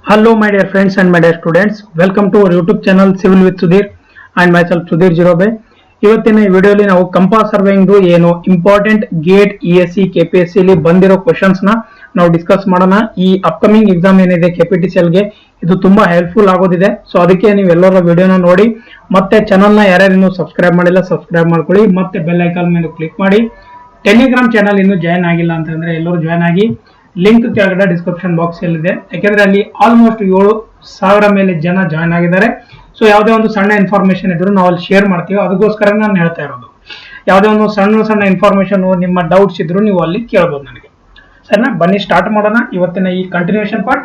Hello my dear friends and my dear students, welcome to our YouTube channel Civil with Sudhir and myself Sudhir Jirobe. ಇವತ್ತಿನ ಈ ವಿಡಿಯೋಲಿ ನಾವು compass surveying ಏನು important gate ESE KPSC ಅಲ್ಲಿ ಬಂದಿರೋ questions ನ ನಾವು ಡಿಸ್ಕಸ್ ಮಾಡೋಣ. ಈ ಅಪ್ಕಮಿಂಗ್ ಎಕ್ಸಾಮ್ ಏನಿದೆ KPTCL ಗೆ ಇದು ತುಂಬಾ ಹೆಲ್ಪ್ಫುಲ್ ಆಗೋದಿದೆ. ಸೊ ಅದಕ್ಕೆ ನೀವು ಎಲ್ಲರ ವಿಡಿಯೋನ ನೋಡಿ ಮತ್ತೆ ಚಾನೆಲ್ ನ ಯಾರ್ಯಾರು ಇನ್ನೂ ಸಬ್ಸ್ಕ್ರೈಬ್ ಮಾಡಿಲ್ಲ ಸಬ್ಸ್ಕ್ರೈಬ್ ಮಾಡ್ಕೊಳ್ಳಿ, ಮತ್ತೆ ಬೆಲ್ ಐಕಾನ್ ಮೇಲೆ ಕ್ಲಿಕ್ ಮಾಡಿ. ಟೆಲಿಗ್ರಾಮ್ ಚಾನಲ್ ಇನ್ನೂ ಜಾಯ್ನ್ ಆಗಿಲ್ಲ ಅಂತಂದ್ರೆ ಎಲ್ಲರೂ ಜಾಯ್ನ್ ಆಗಿ. ಲಿಂಕ್ ಕೆಳಗಡೆ ಡಿಸ್ಕ್ರಿಪ್ಷನ್ ಬಾಕ್ಸ್ ಅಲ್ಲಿ ಇದೆ, ಯಾಕಂದ್ರೆ ಅಲ್ಲಿ ಆಲ್ಮೋಸ್ಟ್ 7,000 ಮೇಲೆ ಜನ ಜಾಯ್ನ್ ಆಗಿದ್ದಾರೆ. ಸೊ ಯಾವುದೇ ಒಂದು ಸಣ್ಣ ಇನ್ಫಾರ್ಮೇಶನ್ ಇದ್ರು ನಾವು ಅಲ್ಲಿ ಶೇರ್ ಮಾಡ್ತೀವಿ, ಅದಕ್ಕೋಸ್ಕರ ನಾನು ಹೇಳ್ತಾ ಇರೋದು. ಯಾವುದೇ ಒಂದು ಸಣ್ಣ ಇನ್ಫಾರ್ಮೇಶನ್ ನಿಮ್ಮ ಡೌಟ್ಸ್ ಇದ್ರು ನೀವು ಅಲ್ಲಿ ಕೇಳಬಹುದು ನನಗೆ. ಸರಿನಾ, ಬನ್ನಿ ಸ್ಟಾರ್ಟ್ ಮಾಡೋಣ ಇವತ್ತಿನ ಈ ಕಂಟಿನ್ಯೂಷನ್ ಪಾರ್ಟ್.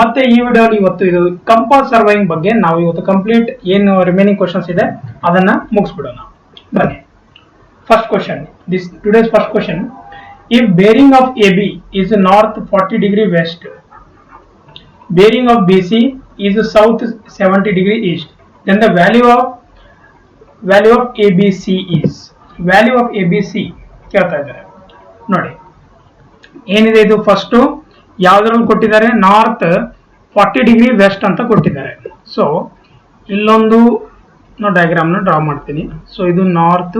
ಮತ್ತೆ ಈ ವಿಡಿಯೋಲಿ ಇವತ್ತು ಇದು ಕಂಪಾಸ್ ಸರ್ವೇಯಿಂಗ್ ಬಗ್ಗೆ ನಾವು ಇವತ್ತು ಕಂಪ್ಲೀಟ್ ಏನು ರಿಮೈನಿಂಗ್ ಕ್ವಶನ್ಸ್ ಇದೆ ಅದನ್ನ ಮುಗಿಸ್ಬಿಡೋಣ. ಬನ್ನಿ, first question, today's first question. If bearing of AB is north 40 degree west, bearing of BC is south 70 degree east, then the value of ABC is value of ABC ಕೇಳ್ತಾ ಇದ್ದಾರೆ ನೋಡಿ. ಏನಿದೆ ಇದು, first ಯಾವ್ದ್ರಲ್ಲಿ ಕೊಟ್ಟಿದ್ದಾರೆ, ನಾರ್ತ್ 40 ಡಿಗ್ರಿ ವೆಸ್ಟ್ ಅಂತ ಕೊಟ್ಟಿದ್ದಾರೆ. So ಇಲ್ಲೊಂದು ಡಯಾಗ್ರಾಮ್ ನ ಡ್ರಾ ಮಾಡ್ತೀನಿ. ಸೊ ಇದು ನಾರ್ತ್,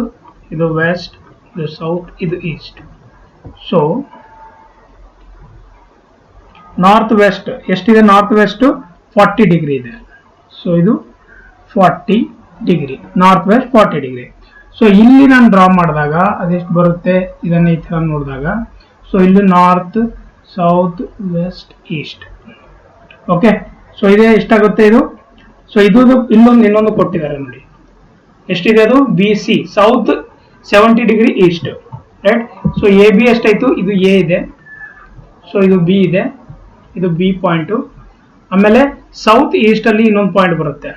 ಇದು ವೆಸ್ಟ್, ಇದು ಸೌತ್, ಇದು ಈಸ್ಟ್. ಸೊ ನಾರ್ತ್ ವೆಸ್ಟ್ ಎಷ್ಟಿದೆ, ನಾರ್ತ್ ವೆಸ್ಟ್ 40 ಡಿಗ್ರಿ ಇದೆ. ಸೊ ಇದು 40 degree, north west 40 degree. So ಇಲ್ಲಿ ನಾನು ಡ್ರಾ ಮಾಡಿದಾಗ ಅದೆಷ್ಟು ಬರುತ್ತೆ, ಇದನ್ನ ಈ ತರ ನೋಡಿದಾಗ, ಸೊ ಇಲ್ಲಿ north, south, west, east. Okay, so ಇದೆ ಎಷ್ಟಾಗುತ್ತೆ ಇದು. ಸೊ ಇದು ಇನ್ನೊಂದು ಕೊಟ್ಟಿದ್ದಾರೆ ನೋಡಿ, ಎಷ್ಟಿದೆ ಅದು, BC south 70 degree east, right. So AB ಎಷ್ಟಾಯ್ತು, ಇದು A ಇದೆ, ಸೊ ಇದು B ಇದೆ, ಇದು B ಪಾಯಿಂಟ್. ಆಮೇಲೆ ಸೌತ್ ಈಸ್ಟ್ ಅಲ್ಲಿ ಇನ್ನೊಂದು ಪಾಯಿಂಟ್ ಬರುತ್ತೆ,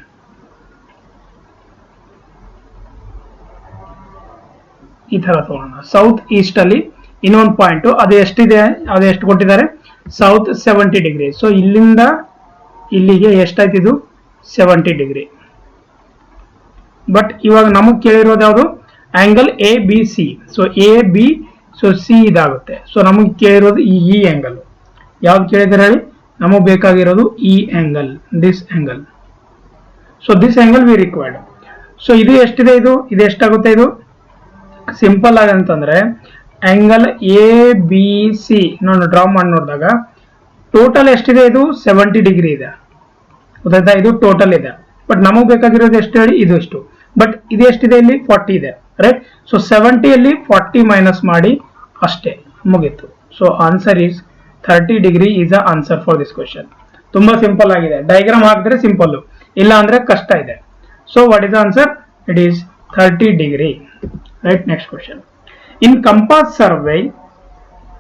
ಈ ತರ ತಗೋಣ. ಸೌತ್ ಈಸ್ಟ್ ಅಲ್ಲಿ ಇನ್ನೊಂದು ಪಾಯಿಂಟ್, ಅದು ಎಷ್ಟಿದೆ, ಅದು ಎಷ್ಟು ಕೊಟ್ಟಿದ್ದಾರೆ, ಸೌತ್ 70 ಡಿಗ್ರಿ. ಸೊ ಇಲ್ಲಿಂದ ಇಲ್ಲಿಗೆ ಎಷ್ಟಾಯ್ತು, ಇದು 70 ಡಿಗ್ರಿ. ಬಟ್ ಇವಾಗ ನಮಗ್ ಕೇಳಿರೋದು ಯಾವುದು, angle ABC. So AB, so C ಇದಾಗುತ್ತೆ. ಸೊ ನಮಗೆ ಕೇಳಿರೋದು ಈ ಆಂಗಲ್ ಯಾವ್ದು ಕೇಳಿದ್ರೆ ಹೇಳಿ, ನಮಗೆ ಬೇಕಾಗಿರೋದು ಈ angle, this angle. So this angle we required. So ಇದು ಎಷ್ಟಿದೆ, ಇದು ಎಷ್ಟಾಗುತ್ತೆ, ಇದು ಸಿಂಪಲ್ ಆಗಿ ಅಂತಂದ್ರೆ ಆಂಗಲ್ ABC ನಾನು ಡ್ರಾ ಮಾಡಿ ನೋಡಿದಾಗ ಟೋಟಲ್ ಎಷ್ಟಿದೆ, ಇದು 70 ಡಿಗ್ರಿ ಇದೆ, ಗೊತ್ತಾಯ್ತಾ, ಇದು ಟೋಟಲ್ ಇದೆ. ಬಟ್ ನಮಗ್ ಬೇಕಾಗಿರೋದು ಎಷ್ಟು ಹೇಳಿ, ಇದು ಎಷ್ಟು. ಬಟ್ ಇದು ಎಷ್ಟಿದೆ, ಇಲ್ಲಿ 40 ಇದೆ, ರೈಟ್. ಸೊ 70 ಅಲ್ಲಿ 40 ಮೈನಸ್ ಮಾಡಿ ಅಷ್ಟೇ, ಮುಗೀತು. So answer is 30 degree is a answer for this question. ತುಂಬಾ ಸಿಂಪಲ್ ಆಗಿದೆ, ಡಯಾಗ್ರಾಮ್ ಹಾಕಿದ್ರೆ ಸಿಂಪಲ್, ಇಲ್ಲ ಅಂದ್ರೆ ಕಷ್ಟ ಇದೆ. So what is answer, it is 30 degree, right. Next question, in compass survey,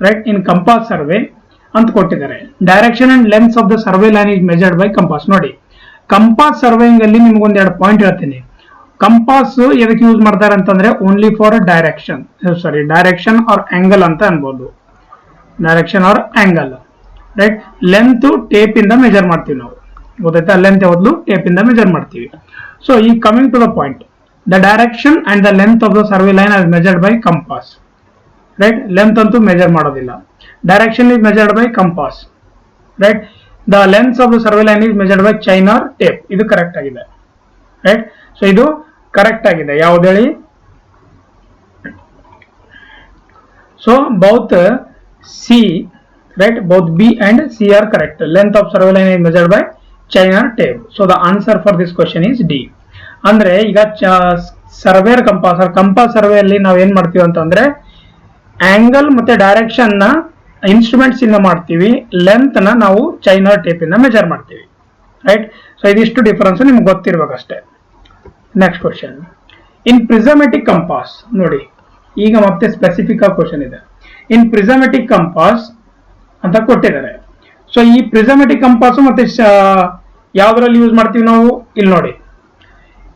right, in compass survey ಅಂತ ಕೊಟ್ಟಿದ್ದಾರೆ. Direction and length of the survey line is measured by compass. ನೋಡಿ, compass surveying ಅಲ್ಲಿ ನಿಮ್ಗೊಂದ್ 2 point ಹೇಳ್ತೀನಿ. Compass ಎದಕ್ಕೆ use ಮಾಡ್ತಾರೆ ಅಂತಂದ್ರೆ only for direction, direction or angle ಅಂತ ಅನ್ಬೋದು, direction or angle, right. Length tape ಇಂದ ಮೆಜರ್ ಮಾಡ್ತೀವಿ ನಾವು, ಗೊತ್ತಾಯ್ತಾ, ಲೆಂತ್ ಯಾವ್ದು ಟೇಪ್ ಇಂದ ಮೆಜರ್ ಮಾಡ್ತೀವಿ. ಸೊ ಈ coming to the point, the direction and the length of the survey line as measured by compass, right. Length ಅಂತೂ ಮೆಜರ್ ಮಾಡೋದಿಲ್ಲ, direction is measured by compass, right. The length of the survey line is measured by chain or tape. ಇದು correct ಆಗಿದೆ, right. So ಇದು correct ಆಗಿದೆ, ಯಾವ್ದು ಹೇಳಿ. So both C, right, both B and C are correct. Length of survey line is measured by chain or tape. So the answer for this question is D. ಅಂದ್ರೆ ಈಗ server compass survey ಅಲ್ಲಿ ನಾವ್ ಏನ್ ಮಾಡ್ತೀವಿ ಅಂತಂದ್ರೆ angle ಮತ್ತೆ direction ನ instruments ಇಂದ ಮಾಡ್ತೀವಿ, ಲೆಂತ್ ನ ನಾವು ಚೈನ್ ಆರ್ ಟೇಪ್ ಇಂದ ಮೆಜರ್ ಮಾಡ್ತೀವಿ, ರೈಟ್. ಸೊ ಇದಿಷ್ಟು ಡಿಫರೆನ್ಸ್ ನಿಮ್ಗೆ ಗೊತ್ತಿರ್ಬೇಕಷ್ಟೇ. ನೆಕ್ಸ್ಟ್ ಕ್ವಶನ್, ಇನ್ ಪ್ರಿಸಮೆಟಿಕ್ ಕಂಪಾಸ್. ನೋಡಿ, ಈಗ ಮತ್ತೆ ಸ್ಪೆಸಿಫಿಕ್ ಆಗಿ ಕ್ವಶನ್ ಇದೆ. ಇನ್ ಪ್ರಿಸಮೆಟಿಕ್ ಕಂಪಾಸ್ ಅಂತ ಕೊಟ್ಟಿದ್ದಾರೆ. ಸೊ ಈ ಪ್ರಿಸಮೆಟಿಕ್ ಕಂಪಾಸ್ ಮತ್ತೆ ಯಾವ್ದ್ರಲ್ಲಿ ಯೂಸ್ ಮಾಡ್ತೀವಿ ನಾವು, ಇಲ್ಲಿ ನೋಡಿ.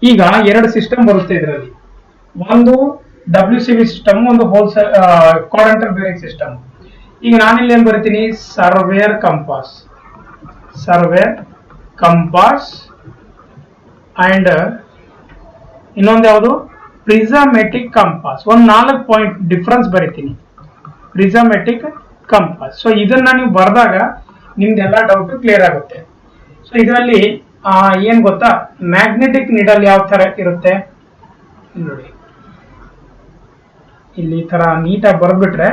ಈಗ 2 ಸಿಸ್ಟಮ್ ಬರುತ್ತೆ ಇದರಲ್ಲಿ, ಒಂದು WCB ಸಿಸ್ಟಮ್, ಒಂದು ಹೋಲ್ಸೇಲ್ ಕ್ವಾಡ್ರೆಂಟಲ್ ಬೇರಿಂಗ್ ಸಿಸ್ಟಮ್. ಈಗ ನಾನಿಲ್ಲಿ ಏನ್ ಬರಿತೀನಿ, ಸರ್ವೇರ್ ಕಂಪಾಸ್ ಅಂಡ್ ಇನ್ನೊಂದು ಯಾವುದು, ಪ್ರಿಸಮೆಟಿಕ್ ಕಂಪಾಸ್. ಒಂದು 4 ಪಾಯಿಂಟ್ ಡಿಫರೆನ್ಸ್ ಬರಿತೀನಿ, ಪ್ರಿಸಮೆಟಿಕ್ ಕಂಪಾಸ್. ಸೊ ಇದನ್ನ ನೀವು ಬರೆದಾಗ ನಿಮ್ದೆಲ್ಲ ಡೌಟ್ ಕ್ಲಿಯರ್ ಆಗುತ್ತೆ. ಇದರಲ್ಲಿ ಏನ್ ಗೊತ್ತಾ, ಮ್ಯಾಗ್ನೆಟಿಕ್ ನೀಡಲ್ ಯಾವ ತರ ಇರುತ್ತೆ ನೋಡಿ, ಇಲ್ಲಿ ಈ ತರ ನೀಟಾಗಿ ಬರೆದ್ಬಿಟ್ರೆ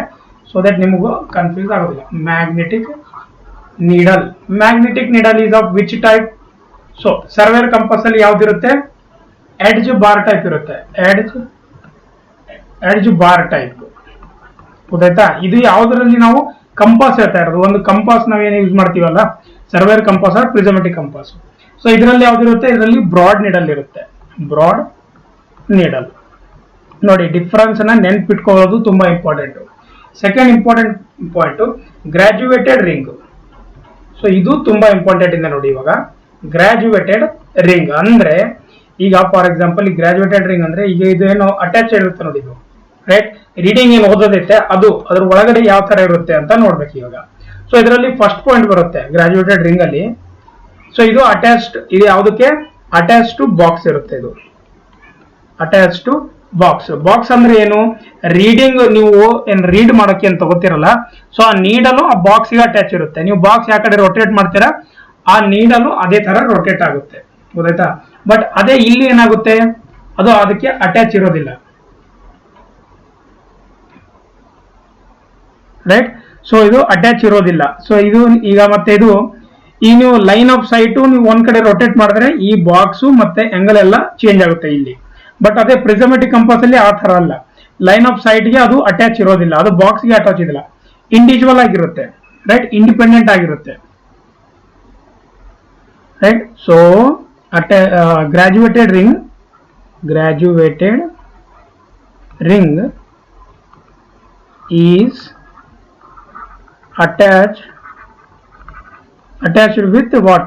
ಸೊ ದಟ್ ನಿಮಗೂ ಕನ್ಫ್ಯೂಸ್ ಆಗೋದಿಲ್ಲ. Magnetic needle is of which type? So surveyor compass ಅಲ್ಲಿ ಯಾವ್ದಿರುತ್ತೆ? ಎಡ್ಜ್ ಬಾರ್ ಟೈಪ್ ಇರುತ್ತೆ. ಎಡ್ಜ್ ಬಾರ್ ಟೈಪ್ ಗೊತ್ತಾಯ್ತಾ? ಇದು ಯಾವ್ದ್ರಲ್ಲಿ ನಾವು ಕಂಪಾಸ್ ಹೇಳ್ತಾ ಇರೋದು. ಒಂದು ಕಂಪಾಸ್ ನಾವೇನು ಯೂಸ್ ಮಾಡ್ತೀವಲ್ಲ, surveyor compass or prismatic compass. So ಇದರಲ್ಲಿ ಯಾವ್ದಿರುತ್ತೆ? ಇದರಲ್ಲಿ ಬ್ರಾಡ್ ನೀಡಲ್ ಇರುತ್ತೆ. ಬ್ರಾಡ್ ನೀಡಲ್ ನೋಡಿ, ಡಿಫರೆನ್ಸ್ ನ ನೆನ್ಪಿಟ್ಕೊಳ್ಳೋದು ತುಂಬಾ important. Second important point, graduated ring. So ಇದು ತುಂಬಾ ಇಂಪಾರ್ಟೆಂಟ್ ಇದೆ ನೋಡಿ. ಇವಾಗ ಗ್ರಾಜುಯೇಟೆಡ್ ರಿಂಗ್ ಅಂದ್ರೆ, ಈಗ ಫಾರ್ ಎಕ್ಸಾಂಪಲ್ ಈ ಗ್ರಾಜುಯೇಟೆಡ್ ರಿಂಗ್ ಅಂದ್ರೆ, ಈಗ ಇದು ಏನು ಅಟ್ಯಾಚ್ ಇರುತ್ತೆ ನೋಡಿ, ಇದು ರೈಟ್ ರೀಡಿಂಗ್ ಏನು ಓದೋದೈತೆ ಅದು ಅದ್ರ ಒಳಗಡೆ ಯಾವ ತರ ಇರುತ್ತೆ ಅಂತ ನೋಡ್ಬೇಕು ಇವಾಗ. ಸೊ ಇದರಲ್ಲಿ ಫಸ್ಟ್ ಪಾಯಿಂಟ್ ಬರುತ್ತೆ ಗ್ರಾಜುಯೇಟೆಡ್ ರಿಂಗ್ ಅಲ್ಲಿ. ಸೊ ಇದು ಅಟ್ಯಾಚ್ಡ್, ಇದು ಯಾವುದಕ್ಕೆ? ಅಟ್ಯಾಚ್ ಟು ಬಾಕ್ಸ್ ಇರುತ್ತೆ. ಇದು ಅಟ್ಯಾಚ್ ಟು ಬಾಕ್ಸ್ ಅಂದ್ರೆ ಏನು? ರೀಡಿಂಗ್ ನೀವು ಏನ್ ರೀಡ್ ಮಾಡೋಕೆ ಅಂತ ತಗೋತಿರಲ್ಲ, ಸೊ ಆ ನೀಡಲು ಆ ಬಾಕ್ಸ್ ಗೆ ಅಟ್ಯಾಚ್ ಇರುತ್ತೆ. ನೀವು ಬಾಕ್ಸ್ ಯಾವ ಕಡೆ ರೊಟೇಟ್ ಮಾಡ್ತೀರಾ, ಆ ನೀಡಲು ಅದೇ ತರ ರೊಟೇಟ್ ಆಗುತ್ತೆ, ಗೊತ್ತಾಯ್ತಾ? ಬಟ್ ಅದೇ ಇಲ್ಲಿ ಏನಾಗುತ್ತೆ, ಅದು ಅದಕ್ಕೆ ಅಟ್ಯಾಚ್ ಇರೋದಿಲ್ಲ, ರೈಟ್? ಸೊ ಇದು ಅಟ್ಯಾಚ್ ಇರೋದಿಲ್ಲ. ಸೊ ಇದು ಈಗ ಮತ್ತೆ ಇದು ಈ ನೀವು ಲೈನ್ ಆಫ್ ಸೈಟ್ ನೀವು ಒಂದ್ ಕಡೆ ರೊಟೇಟ್ ಮಾಡಿದ್ರೆ ಈ ಬಾಕ್ಸ್ ಮತ್ತೆ ಆಂಗಲ್ ಎಲ್ಲ ಚೇಂಜ್ ಆಗುತ್ತೆ ಇಲ್ಲಿ. ಬಟ್ ಅದೇ ಪ್ರಿಸಮೆಟಿಕ್ ಕಂಪಾಸ್ ಅಲ್ಲಿ ಆ ತರ ಅಲ್ಲ. ಲೈನ್ ಆಫ್ ಸೈಟ್ ಗೆ ಅದು ಅಟ್ಯಾಚ್ ಇರೋದಿಲ್ಲ, ಅದು ಬಾಕ್ಸ್ ಗೆ ಅಟ್ಯಾಚ್ ಇದಿಲ್ಲ, ಇಂಡಿವಿಜುವಲ್ ಆಗಿರುತ್ತೆ, ರೈಟ್? ಇಂಡಿಪೆಂಡೆಂಟ್ ಆಗಿರುತ್ತೆ, right? So graduated ring is attached with what?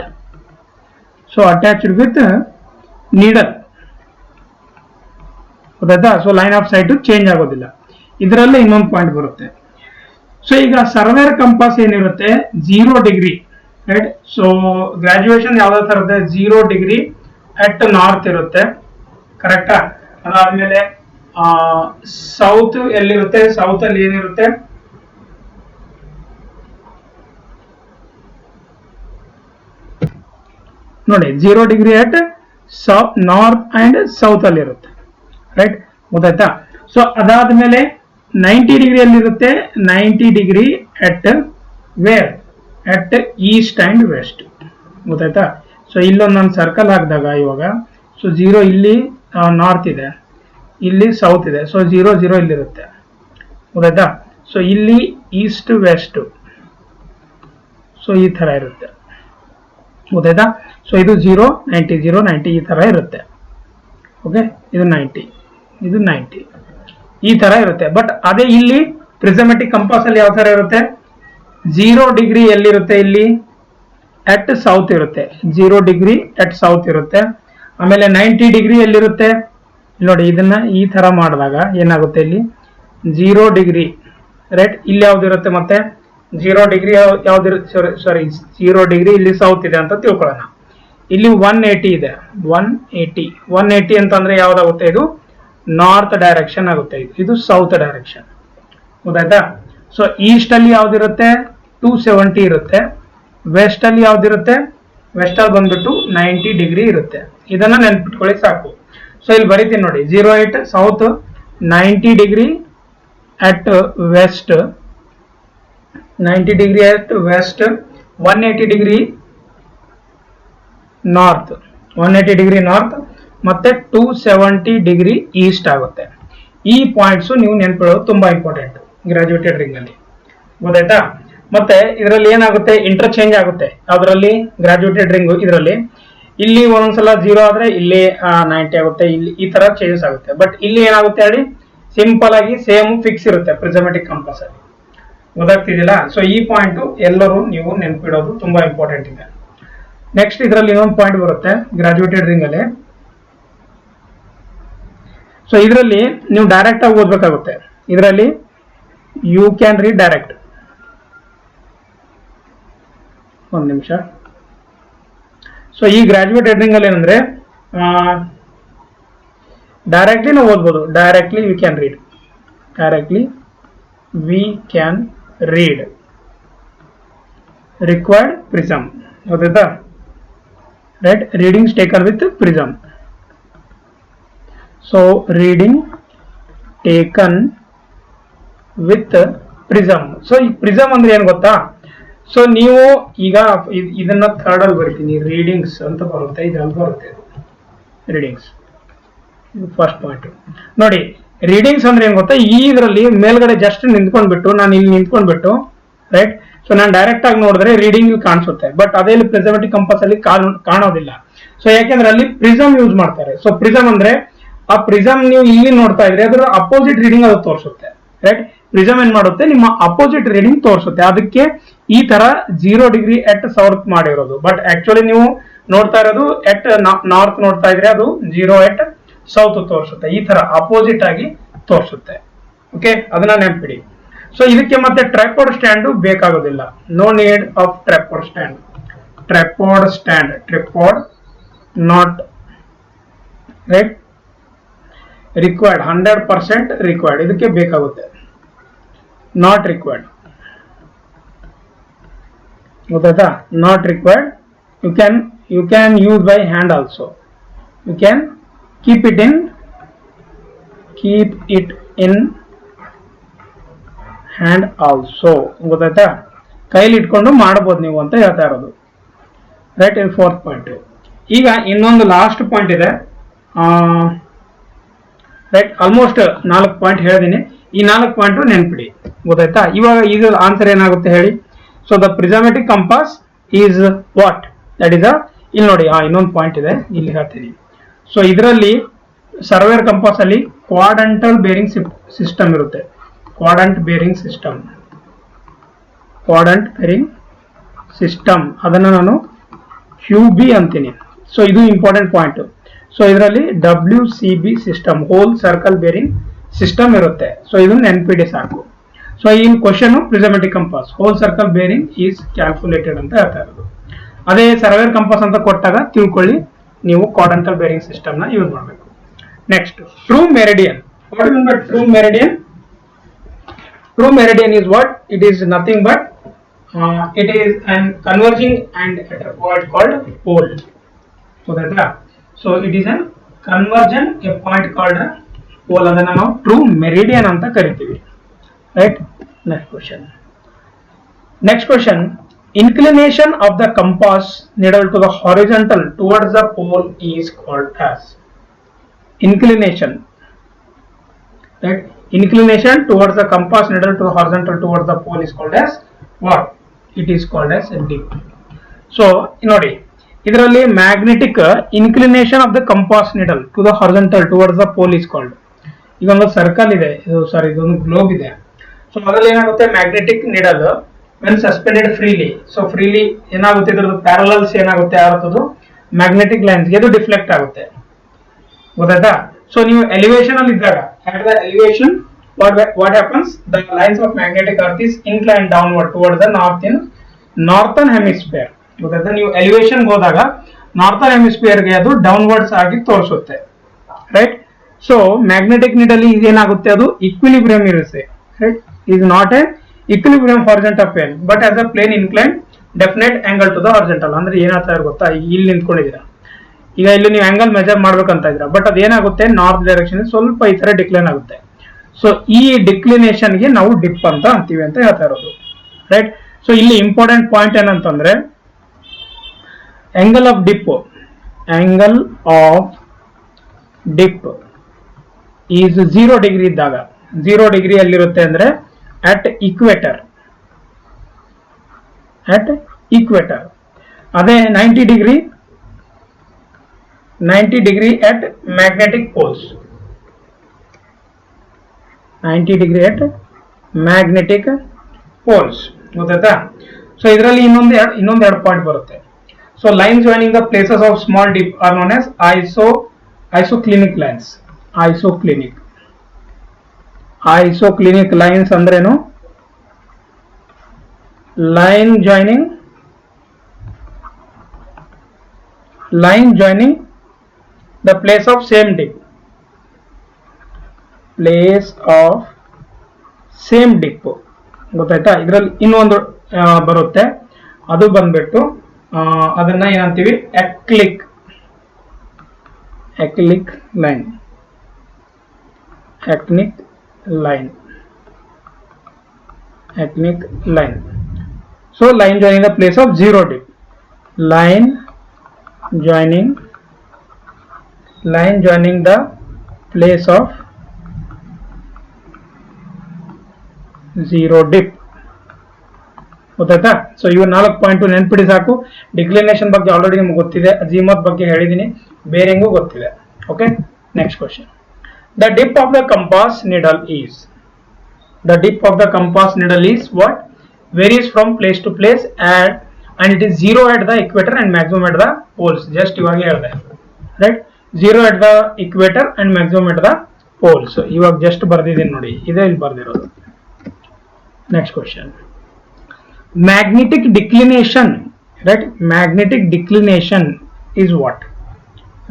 So attached with needle, ಗೊತ್ತಾಯ್ತಾ? So line off site change ಆಗೋದಿಲ್ಲ. ಇದರಲ್ಲೇ ಇನ್ನೊಂದು ಪಾಯಿಂಟ್ ಬರುತ್ತೆ. ಸೊ ಈಗ ಸರ್ವೇರ್ ಕಂಪಾಸ್ ಏನಿರುತ್ತೆ 0 ಡಿಗ್ರಿ, ರೈಟ್? ಸೊ ಗ್ರಾಜುಯೇಷನ್ ಯಾವ್ದಾವ ತರ ಇರುತ್ತೆ? 0 ಡಿಗ್ರಿ ಅಟ್ ನಾರ್ತ್ ಇರುತ್ತೆ, ಕರೆಕ್ಟಾ? ಅದಾದ್ಮೇಲೆ ಸೌತ್ ಎಲ್ಲಿರುತ್ತೆ? ಸೌತ್ ಅಲ್ಲಿ ಏನಿರುತ್ತೆ? ನೋಡಿ 0 degree at north and south ಅಲ್ಲಿ ಇರುತ್ತೆ, ರೈಟ್? ಗೊತ್ತಾಯ್ತಾ? ಸೊ ಅದಾದ್ಮೇಲೆ 90 ಡಿಗ್ರಿ ಅಲ್ಲಿ ಇರುತ್ತೆ. 90 degree at where? At east and west, ಗೊತ್ತಾಯ್ತಾ? ಸೊ ಇಲ್ಲೊಂದು ನಾನು ಸರ್ಕಲ್ ಹಾಕಿದಾಗ ಇವಾಗ, ಸೊ 0 ಇಲ್ಲಿ ನಾರ್ತ್ ಇದೆ, ಇಲ್ಲಿ ಸೌತ್ ಇದೆ, ಸೊ 0 0 ಇಲ್ಲಿರುತ್ತೆ, ಗೊತ್ತಾಯ್ತಾ? ಸೊ ಇಲ್ಲಿ ಈಸ್ಟ್ ವೆಸ್ಟ್, ಸೊ ಈ ತರ ಇರುತ್ತೆ, ಗೊತ್ತಾಯ್ತಾ? ಸೊ ಇದು 0 90 0 90 ಈ ತರ ಇರುತ್ತೆ, ಓಕೆ? ಇದು 90 ಇದು 90 ಈ ತರ ಇರುತ್ತೆ. ಬಟ್ ಅದೇ ಇಲ್ಲಿ ಪ್ರಿಸಮೆಟಿಕ್ ಕಂಪಾಸ್ ಅಲ್ಲಿ ಯಾವ ತರ ಇರುತ್ತೆ? 0 ಡಿಗ್ರಿ ಎಲ್ಲಿರುತ್ತೆ? ಇಲ್ಲಿ ಅಟ್ ಸೌತ್ ಇರುತ್ತೆ, 0 ಡಿಗ್ರಿ ಅಟ್ ಸೌತ್ ಇರುತ್ತೆ. ಆಮೇಲೆ 90 ಡಿಗ್ರಿ ಎಲ್ಲಿರುತ್ತೆ ನೋಡಿ, ಇದನ್ನ ಈ ತರ ಮಾಡಿದಾಗ ಏನಾಗುತ್ತೆ? ಇಲ್ಲಿ 0 ಡಿಗ್ರಿ, ರೈಟ್? ಇಲ್ಲಿ ಯಾವ್ದಿರುತ್ತೆ? ಮತ್ತೆ 0 ಡಿಗ್ರಿ ಯಾವ್ದಿರುತ್ತೆ? ಸಾರಿ 0 ಡಿಗ್ರಿ ಇಲ್ಲಿ ಸೌತ್ ಇದೆ ಅಂತ ತಿಳ್ಕೊಳ್ಳೋಣ. ಇಲ್ಲಿ 180 ಇದೆ, 180 ಅಂತಂದ್ರೆ ಯಾವ್ದಾಗುತ್ತೆ? ಇದು ನಾರ್ತ್ ಡೈರೆಕ್ಷನ್ ಆಗುತ್ತೆ, ಇದು ಸೌತ್ ಡೈರೆಕ್ಷನ್, ಗೊತ್ತಾಯ್ತಾ? ಸೊ ಈಸ್ಟ್ ಅಲ್ಲಿ ಯಾವ್ದಿರುತ್ತೆ? 270 ಇರುತ್ತೆ. ವೆಸ್ಟ್ ಅಲ್ಲಿ ಯಾವ್ದಿರುತ್ತೆ? ವೆಸ್ಟ್ ಅಲ್ಲಿ ಬಂದ್ಬಿಟ್ಟು 90 ಡಿಗ್ರಿ ಇರುತ್ತೆ. ಇದನ್ನ ನೆನ್ಪಿಟ್ಕೊಳ್ಳಿ ಸಾಕು. ಸೊ ಇಲ್ಲಿ ಬರೀತೀನಿ ನೋಡಿ, 08 south, 90 degree at west, 90 degree at west, 180 degree north, 180 degree north, ಮತ್ತೆ 270 ಡಿಗ್ರಿ ಈಸ್ಟ್ ಆಗುತ್ತೆ. ಈ ಪಾಯಿಂಟ್ಸ್ ನೀವು ನೆನ್ಪಿಡೋದು ತುಂಬಾ ಇಂಪಾರ್ಟೆಂಟ್ ಗ್ರಾಜುಯೇಟೆಡ್ ರಿಂಗ್ ಅಲ್ಲಿ, ಗೊತ್ತಾಯ್ತಾ? ಮತ್ತೆ ಇದರಲ್ಲಿ ಏನಾಗುತ್ತೆ? ಇಂಟರ್ಚೇಂಜ್ ಆಗುತ್ತೆ. ಅದರಲ್ಲಿ ಗ್ರಾಜುಯೇಟೆಡ್ ರಿಂಗ್ ಇದರಲ್ಲಿ ಇಲ್ಲಿ ಒಂದೊಂದ್ಸಲ 0 ಆದ್ರೆ ಇಲ್ಲಿ 90 ಆಗುತ್ತೆ, ಇಲ್ಲಿ ಈ ತರ ಚೇಂಜಸ್ ಆಗುತ್ತೆ. ಬಟ್ ಇಲ್ಲಿ ಏನಾಗುತ್ತೆ ಹೇಳಿ? ಸಿಂಪಲ್ ಆಗಿ ಸೇಮ್ ಫಿಕ್ಸ್ ಇರುತ್ತೆ ಪ್ರಿಸಮೆಟಿಕ್ ಕಂಪಾಸ್ ಅಲ್ಲಿ, ಗೊತ್ತಾಗ್ತಿದಿಲ್ಲ? ಸೊ ಈ ಪಾಯಿಂಟ್ ಎಲ್ಲರೂ ನೀವು ನೆನ್ಪಿಡೋದು ತುಂಬಾ ಇಂಪಾರ್ಟೆಂಟ್ ಇದೆ. ನೆಕ್ಸ್ಟ್ ಇದರಲ್ಲಿ ಇನ್ನೊಂದು ಪಾಯಿಂಟ್ ಬರುತ್ತೆ ಗ್ರಾಜುಯೇಟೆಡ್ ರಿಂಗ್ ಅಲ್ಲಿ. ಸೊ ಇದರಲ್ಲಿ ನೀವು ಡೈರೆಕ್ಟ್ ಆಗಿ ಓದ್ಬೇಕಾಗುತ್ತೆ. ಇದರಲ್ಲಿ ಯು ಕ್ಯಾನ್ ರೀಡ್ ಡೈರೆಕ್ಟ್. ಒಂದು ನಿಮಿಷ. ಸೊ ಈ ಗ್ರಾಜುಯೇಟೆಡ್ ರಿಂಗ್ ಅಲ್ಲಿ ಏನಂದ್ರೆ ಡೈರೆಕ್ಟ್ಲಿ ನಾವು ಓದ್ಬೋದು. Directly we can read, directly we can read required prism, ಗೊತ್ತಾಯ್ತಾ? right? Readings taken with prism. So reading taken with prism. So ಈ ಪ್ರಿಸಮ್ ಅಂದ್ರೆ ಏನು ಗೊತ್ತಾ? ಸೊ ನೀವು ಈಗ ಇದನ್ನ ಥರ್ಡ್ ಅಲ್ಲಿ ಬರ್ತೀನಿ, ರೀಡಿಂಗ್ಸ್ ಅಂತ ಬರುತ್ತೆ, ಇದ್ರಲ್ಲಿ ಬರುತ್ತೆ ರೀಡಿಂಗ್ಸ್. ಫಸ್ಟ್ ಪಾಯಿಂಟ್ ನೋಡಿ, ರೀಡಿಂಗ್ಸ್ ಅಂದ್ರೆ ಏನ್ ಗೊತ್ತಾ? ಈ ಇದರಲ್ಲಿ ಮೇಲ್ಗಡೆ ಜಸ್ಟ್ ನಿಂತ್ಕೊಂಡ್ಬಿಟ್ಟು ನಾನು ಇಲ್ಲಿ ನಿಂತ್ಕೊಂಡ್ಬಿಟ್ಟು, ರೈಟ್? ಸೊ ನಾನು ಡೈರೆಕ್ಟ್ ಆಗಿ ನೋಡಿದ್ರೆ ರೀಡಿಂಗ್ ಇಲ್ಲಿ ಕಾಣಿಸುತ್ತೆ, ಬಟ್ ಅದೇ ಇಲ್ಲಿ ಪ್ರಿಸಮೆಟಿಕ್ ಕಂಪಾಸ್ ಅಲ್ಲಿ ಕಾಣೋದಿಲ್ಲ. ಸೊ ಯಾಕೆಂದ್ರೆ ಅಲ್ಲಿ ಪ್ರಿಸಮ್ ಯೂಸ್ ಮಾಡ್ತಾರೆ. ಸೊ ಪ್ರಿಸಮ್ ಅಂದ್ರೆ ಆ ಪ್ರಿಸಮ್ ನೀವು ಇಲ್ಲಿ ನೋಡ್ತಾ ಇದ್ರೆ ಅದರ ಅಪೋಸಿಟ್ ರೀಡಿಂಗ್ ಅದು ತೋರಿಸುತ್ತೆ, ರೈಟ್? ಪ್ರಿಸಮ್ ಏನ್ ಮಾಡುತ್ತೆ, ನಿಮ್ಮ ಅಪೋಸಿಟ್ ರೀಡಿಂಗ್ ತೋರಿಸುತ್ತೆ. ಅದಕ್ಕೆ ಈ ತರ 0 ಡಿಗ್ರಿ ಎಟ್ ಸೌತ್ ಮಾಡಿರೋದು. ಬಟ್ ಆಕ್ಚುಲಿ ನೀವು ನೋಡ್ತಾ ಇರೋದು ಎಟ್ ನಾರ್ತ್ ನೋಡ್ತಾ ಇದ್ರೆ ಅದು 0 ಎಟ್ ಸೌತ್ ತೋರಿಸುತ್ತೆ. ಈ ತರ ಅಪೋಸಿಟ್ ಆಗಿ ತೋರಿಸುತ್ತೆ. ಓಕೆ, ಅದನ್ನ ನೆನಪಿಡಿ. ಸೊ ಇದಕ್ಕೆ ಮತ್ತೆ ಟ್ರೈಪಾಡ್ ಸ್ಟ್ಯಾಂಡ್ ಬೇಕಾಗೋದಿಲ್ಲ. No need of tripod stand. Tripod not right required, 100% required. ಇದಕ್ಕೆ ಬೇಕಾಗುತ್ತೆ, ನಾಟ್ ರಿಕ್ವೈರ್ಡ್. ಗೊತ್ತಾಯ್ತಾ? Not required. You can use by hand also. You can keep it in hand also. ಗೊತ್ತಾಯ್ತಾ? ಕೈಲಿ ಇಟ್ಕೊಂಡು ಮಾಡಬಹುದು ನೀವು ಅಂತ ಹೇಳ್ತಾ ಇರೋದು, ರೈಟ್? ಇದು 4th ಪಾಯಿಂಟ್. ಈಗ ಇನ್ನೊಂದು ಲಾಸ್ಟ್ ಪಾಯಿಂಟ್ ಇದೆ, ರೈಟ್? ಆಲ್ಮೋಸ್ಟ್ 4 ಪಾಯಿಂಟ್ ಹೇಳಿದೀನಿ. ಈ 4 ಪಾಯಿಂಟ್ ನೆನ್ಪಿಡಿ. ಗೊತ್ತಾಯ್ತಾ? ಇವಾಗ ಇದು ಆನ್ಸರ್ ಏನಾಗುತ್ತೆ ಹೇಳಿ? So the prismatic compass is what? That is ಇಲ್ಲಿ ನೋಡಿ, ಇನ್ನೊಂದು ಪಾಯಿಂಟ್ ಇದೆ, ಇಲ್ಲಿ ಹೇಳ್ತೀನಿ. ಸೊ ಇದರಲ್ಲಿ ಸರ್ವೇರ್ ಕಂಪಾಸ್ ಅಲ್ಲಿ ಕ್ವಾಡ್ರಂಟಲ್ ಬೇರಿಂಗ್ ಸಿಸ್ಟಮ್ ಇರುತ್ತೆ. ಕ್ವಾಡ್ರಂಟ್ ಬೇರಿಂಗ್ ಸಿಸ್ಟಮ್ ಅದನ್ನ ನಾನು QB ಅಂತೀನಿ. ಸೊ ಇದು ಇಂಪಾರ್ಟೆಂಟ್ ಪಾಯಿಂಟ್. ಸೊ ಇದರಲ್ಲಿ WCB system, whole circle bearing system ಇರುತ್ತೆ. ಸೊ ಇದನ್ನ ನೆನ್ಪಿಡಿ ಸಾಕು. ಸೊ ಈ question prismatic compass whole circle bearing is calculated ಅಂತ ಹೇಳ್ತಾ ಇರೋದು. ಅದೇ ಸರ್ವೇರ್ ಕಂಪಾಸ್ ಅಂತ ಕೊಟ್ಟಾಗ ತಿಳ್ಕೊಳ್ಳಿ, ನೀವು ಕ್ವಾಡ್ರಂಟಲ್ ಬೇರಿಂಗ್ ಸಿಸ್ಟಮ್ ನ ಯೂಸ್ ಮಾಡಬೇಕು. Next, true meridian. What mean by true meridian? True meridian is what? It is nothing but it is an converging and at a point called pole. So it is an convergent a point called a pole. ಅದನ್ನ ನಾವು true meridian ಅಂತ ಕರಿತೀವಿ, right? Next question. Inclination of the compass needle to the horizontal towards the pole is called as inclination, right? Inclination towards the compass needle to the horizontal towards the pole is called as what? It is called as a dip. So ನೋಡಿ, ಇದರಲ್ಲಿ magnetic inclination of the compass needle to the horizontal towards the pole is called. ಈಗ ಒಂದು circle ಇದೆ, ಇದೊಂದು globe ಇದೆ. So ಅದರಲ್ಲಿ ಏನಾಗುತ್ತೆ, magnetic needle when suspended freely, so freely ಏನಾಗುತ್ತೆ, ಇದ್ರದ್ದು ಪ್ಯಾರಲಲ್ಸ್ ಏನಾಗುತ್ತೆ, ಯಾರತ್ತದು ಮ್ಯಾಗ್ನೆಟಿಕ್ ಲೈನ್ಸ್ಗೆ ಅದು ಡಿಫ್ಲೆಕ್ಟ್ ಆಗುತ್ತೆ. ಗೊತ್ತಾಯ್ತಾ? ಸೊ ನೀವು ಎಲಿವೇಶನ್ ಅಲ್ಲಿ ಇದ್ದಾಗ, at the elevation what happens, the lines of magnetic earth is inclined downward towards the northern hemisphere. ಗೊತ್ತಾಯ್ತಾ? ನೀವು ಎಲಿವೇಶನ್ ಹೋದಾಗ ನಾರ್ಥನ್ ಹೆಮಿಸ್ಫಿಯರ್ ಗೆ ಅದು ಡೌನ್ವರ್ಡ್ಸ್ ಆಗಿ ತೋರಿಸುತ್ತೆ, ರೈಟ್? ಸೊ ಮ್ಯಾಗ್ನೆಟಿಕ್ ನಿಡಲ್ ಇದೇನಾಗುತ್ತೆ, ಅದು ಇಕ್ವಿಲಿಬ್ರಿಯಂ ಇರುತ್ತೆ, right? Is not a equilibrium horizontal plane but as a plane incline definite angle to the horizontal. ಅಂದ್ರೆ ಏನಾಗ್ತಾ ಗೊತ್ತಾ, ಇಲ್ಲಿ ನಿಂತ್ಕೊಂಡಿದ್ದೀರಾ, ಈಗ ಇಲ್ಲಿ ನೀವು ಆಂಗಲ್ ಮೆಜರ್ ಮಾಡ್ಬೇಕಂತ ಇದ್ದೀರಾ, ಬಟ್ ಅದೇನಾಗುತ್ತೆ, ನಾರ್ತ್ ಡೈರೆಕ್ಷನ್ ಸ್ವಲ್ಪ ಈ ತರ ಡಿಕ್ಲೈನ್ ಆಗುತ್ತೆ. ಸೊ ಈ ಡಿಕ್ಲಿನೇಷನ್ ಗೆ ನಾವು ಡಿಪ್ ಅಂತ ಅಂತೀವಿ ಅಂತ ಹೇಳ್ತಾ ಇರೋದು, ರೈಟ್? ಸೊ ಇಲ್ಲಿ ಇಂಪಾರ್ಟೆಂಟ್ ಪಾಯಿಂಟ್ ಏನಂತಂದ್ರೆ, angle of dip is 0 degree ಇದ್ದಾಗ, 0 ಡಿಗ್ರಿ ಎಲ್ಲಿರುತ್ತೆ ಅಂದ್ರೆ ಅಟ್ ಇಕ್ವೇಟರ್. ಅದೇ 90 degree at magnetic poles. 90 degree at magnetic poles. ಗೊತ್ತಾಯ್ತಾ? ಸೊ ಇದರಲ್ಲಿ ಇನ್ನೊಂದು ಪಾಯಿಂಟ್ ಬರುತ್ತೆ. So line joining the places of small dip are known as isoclinic lines. Isoclinic lines ಅಂದ್ರೇನು? Line joining the place of same dip. ಗೊತ್ತಾಯ್ತಾ? ಇದರಲ್ಲಿ ಇನ್ನೊಂದು ಬರುತ್ತೆ, ಅದು ಬಂದ್ಬಿಟ್ಟು ಅದನ್ನ ಏನಂತೀವಿ ಎಕ್ಲಿಕ್ line. So line joining the place of zero dip. Line joining the place of zero dip. ಗೊತ್ತಾಯ್ತಾ? ಸೊ ಇವು 4 ಪಾಯಿಂಟ್ ನೆನ್ಪಿಡಿ ಸಾಕು. ಡಿಕ್ಲಿನೇಷನ್ ಬಗ್ಗೆ ಆಲ್ರೆಡಿ ನಿಮ್ಗೆ ಗೊತ್ತಿದೆ, ಅಜಿಮತ್ ಬಗ್ಗೆ ಹೇಳಿದೀನಿ, ಬೇರಿಂಗು ಗೊತ್ತಿದೆ. Okay, next question. The dip of the compass needle is what? Varies from place to place and it is zero at the equator and maximum at the poles. Just ಇವಾಗ ಹೇಳಿದೆ, right? zero at the equator and maximum at the poles. ಇವಾಗ just ಬರ್ದಿದ್ದೀನಿ ನೋಡಿ, ಇದೇ ಇಲ್ಲಿ ಬರ್ದಿರೋದು. Next question. Magnetic declination, right? Magnetic declination is what?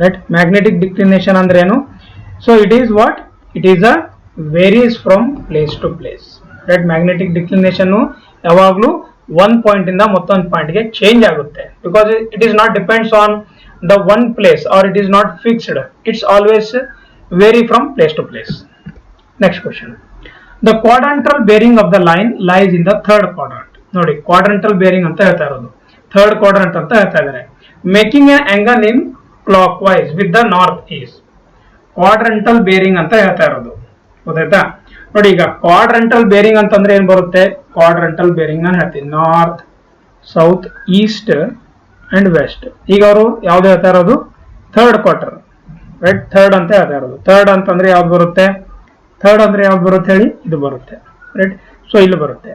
Right? Magnetic declination ಅಂದ್ರೆ ಏನು? So it is what? It is a varies from place to place. Right? Magnetic declination ಯಾವಾಗಲೂ one point ಇಂದ ಮತ್ತೊಂದು ಪಾಯಿಂಟ್ ಗೆ ಚೇಂಜ್ ಆಗುತ್ತೆ, because it is not depends on the one place or it is not fixed. It's always vary from place to place. Next question. The quadrantal bearing of the line lies in the third quadrant. ನೋಡಿ, ಕ್ವಾಡ್ರಂಟಲ್ bearing ಅಂತ ಹೇಳ್ತಾ ಇರೋದು, third quadrant ಅಂತ ಹೇಳ್ತಾ ಇದ್ದಾರೆ. Making a angle in clockwise with the north east. Quadrantal bearing ಅಂತ ಹೇಳ್ತಾ ಇರೋದು, ಗೊತ್ತಾಯ್ತಾ? ನೋಡಿ, ಈಗ ಕ್ವಾಡ್ರಂಟಲ್ ಬೇರಿಂಗ್ ಅಂತಂದ್ರೆ ಏನ್ ಬರುತ್ತೆ? ಕ್ವಾಡ್ರಂಟಲ್ ಬೇರಿಂಗ್ ನಾನು ಹೇಳ್ತೀನಿ, north, south, east and west. ಈಗ ಅವರು ಯಾವ್ದು ಹೇಳ್ತಾ ಇರೋದು? Third quarter, right? ಥರ್ಡ್ ಅಂತ ಹೇಳ್ತಾ ಇರೋದು. ಥರ್ಡ್ ಅಂತಂದ್ರೆ ಯಾವ್ದು ಬರುತ್ತೆ? ಥರ್ಡ್ ಅಂದ್ರೆ ಯಾವ್ದು ಬರುತ್ತೆ ಹೇಳಿ? ಇದು ಬರುತ್ತೆ, ರೈಟ್? ಸೊ ಇಲ್ಲಿ ಬರುತ್ತೆ.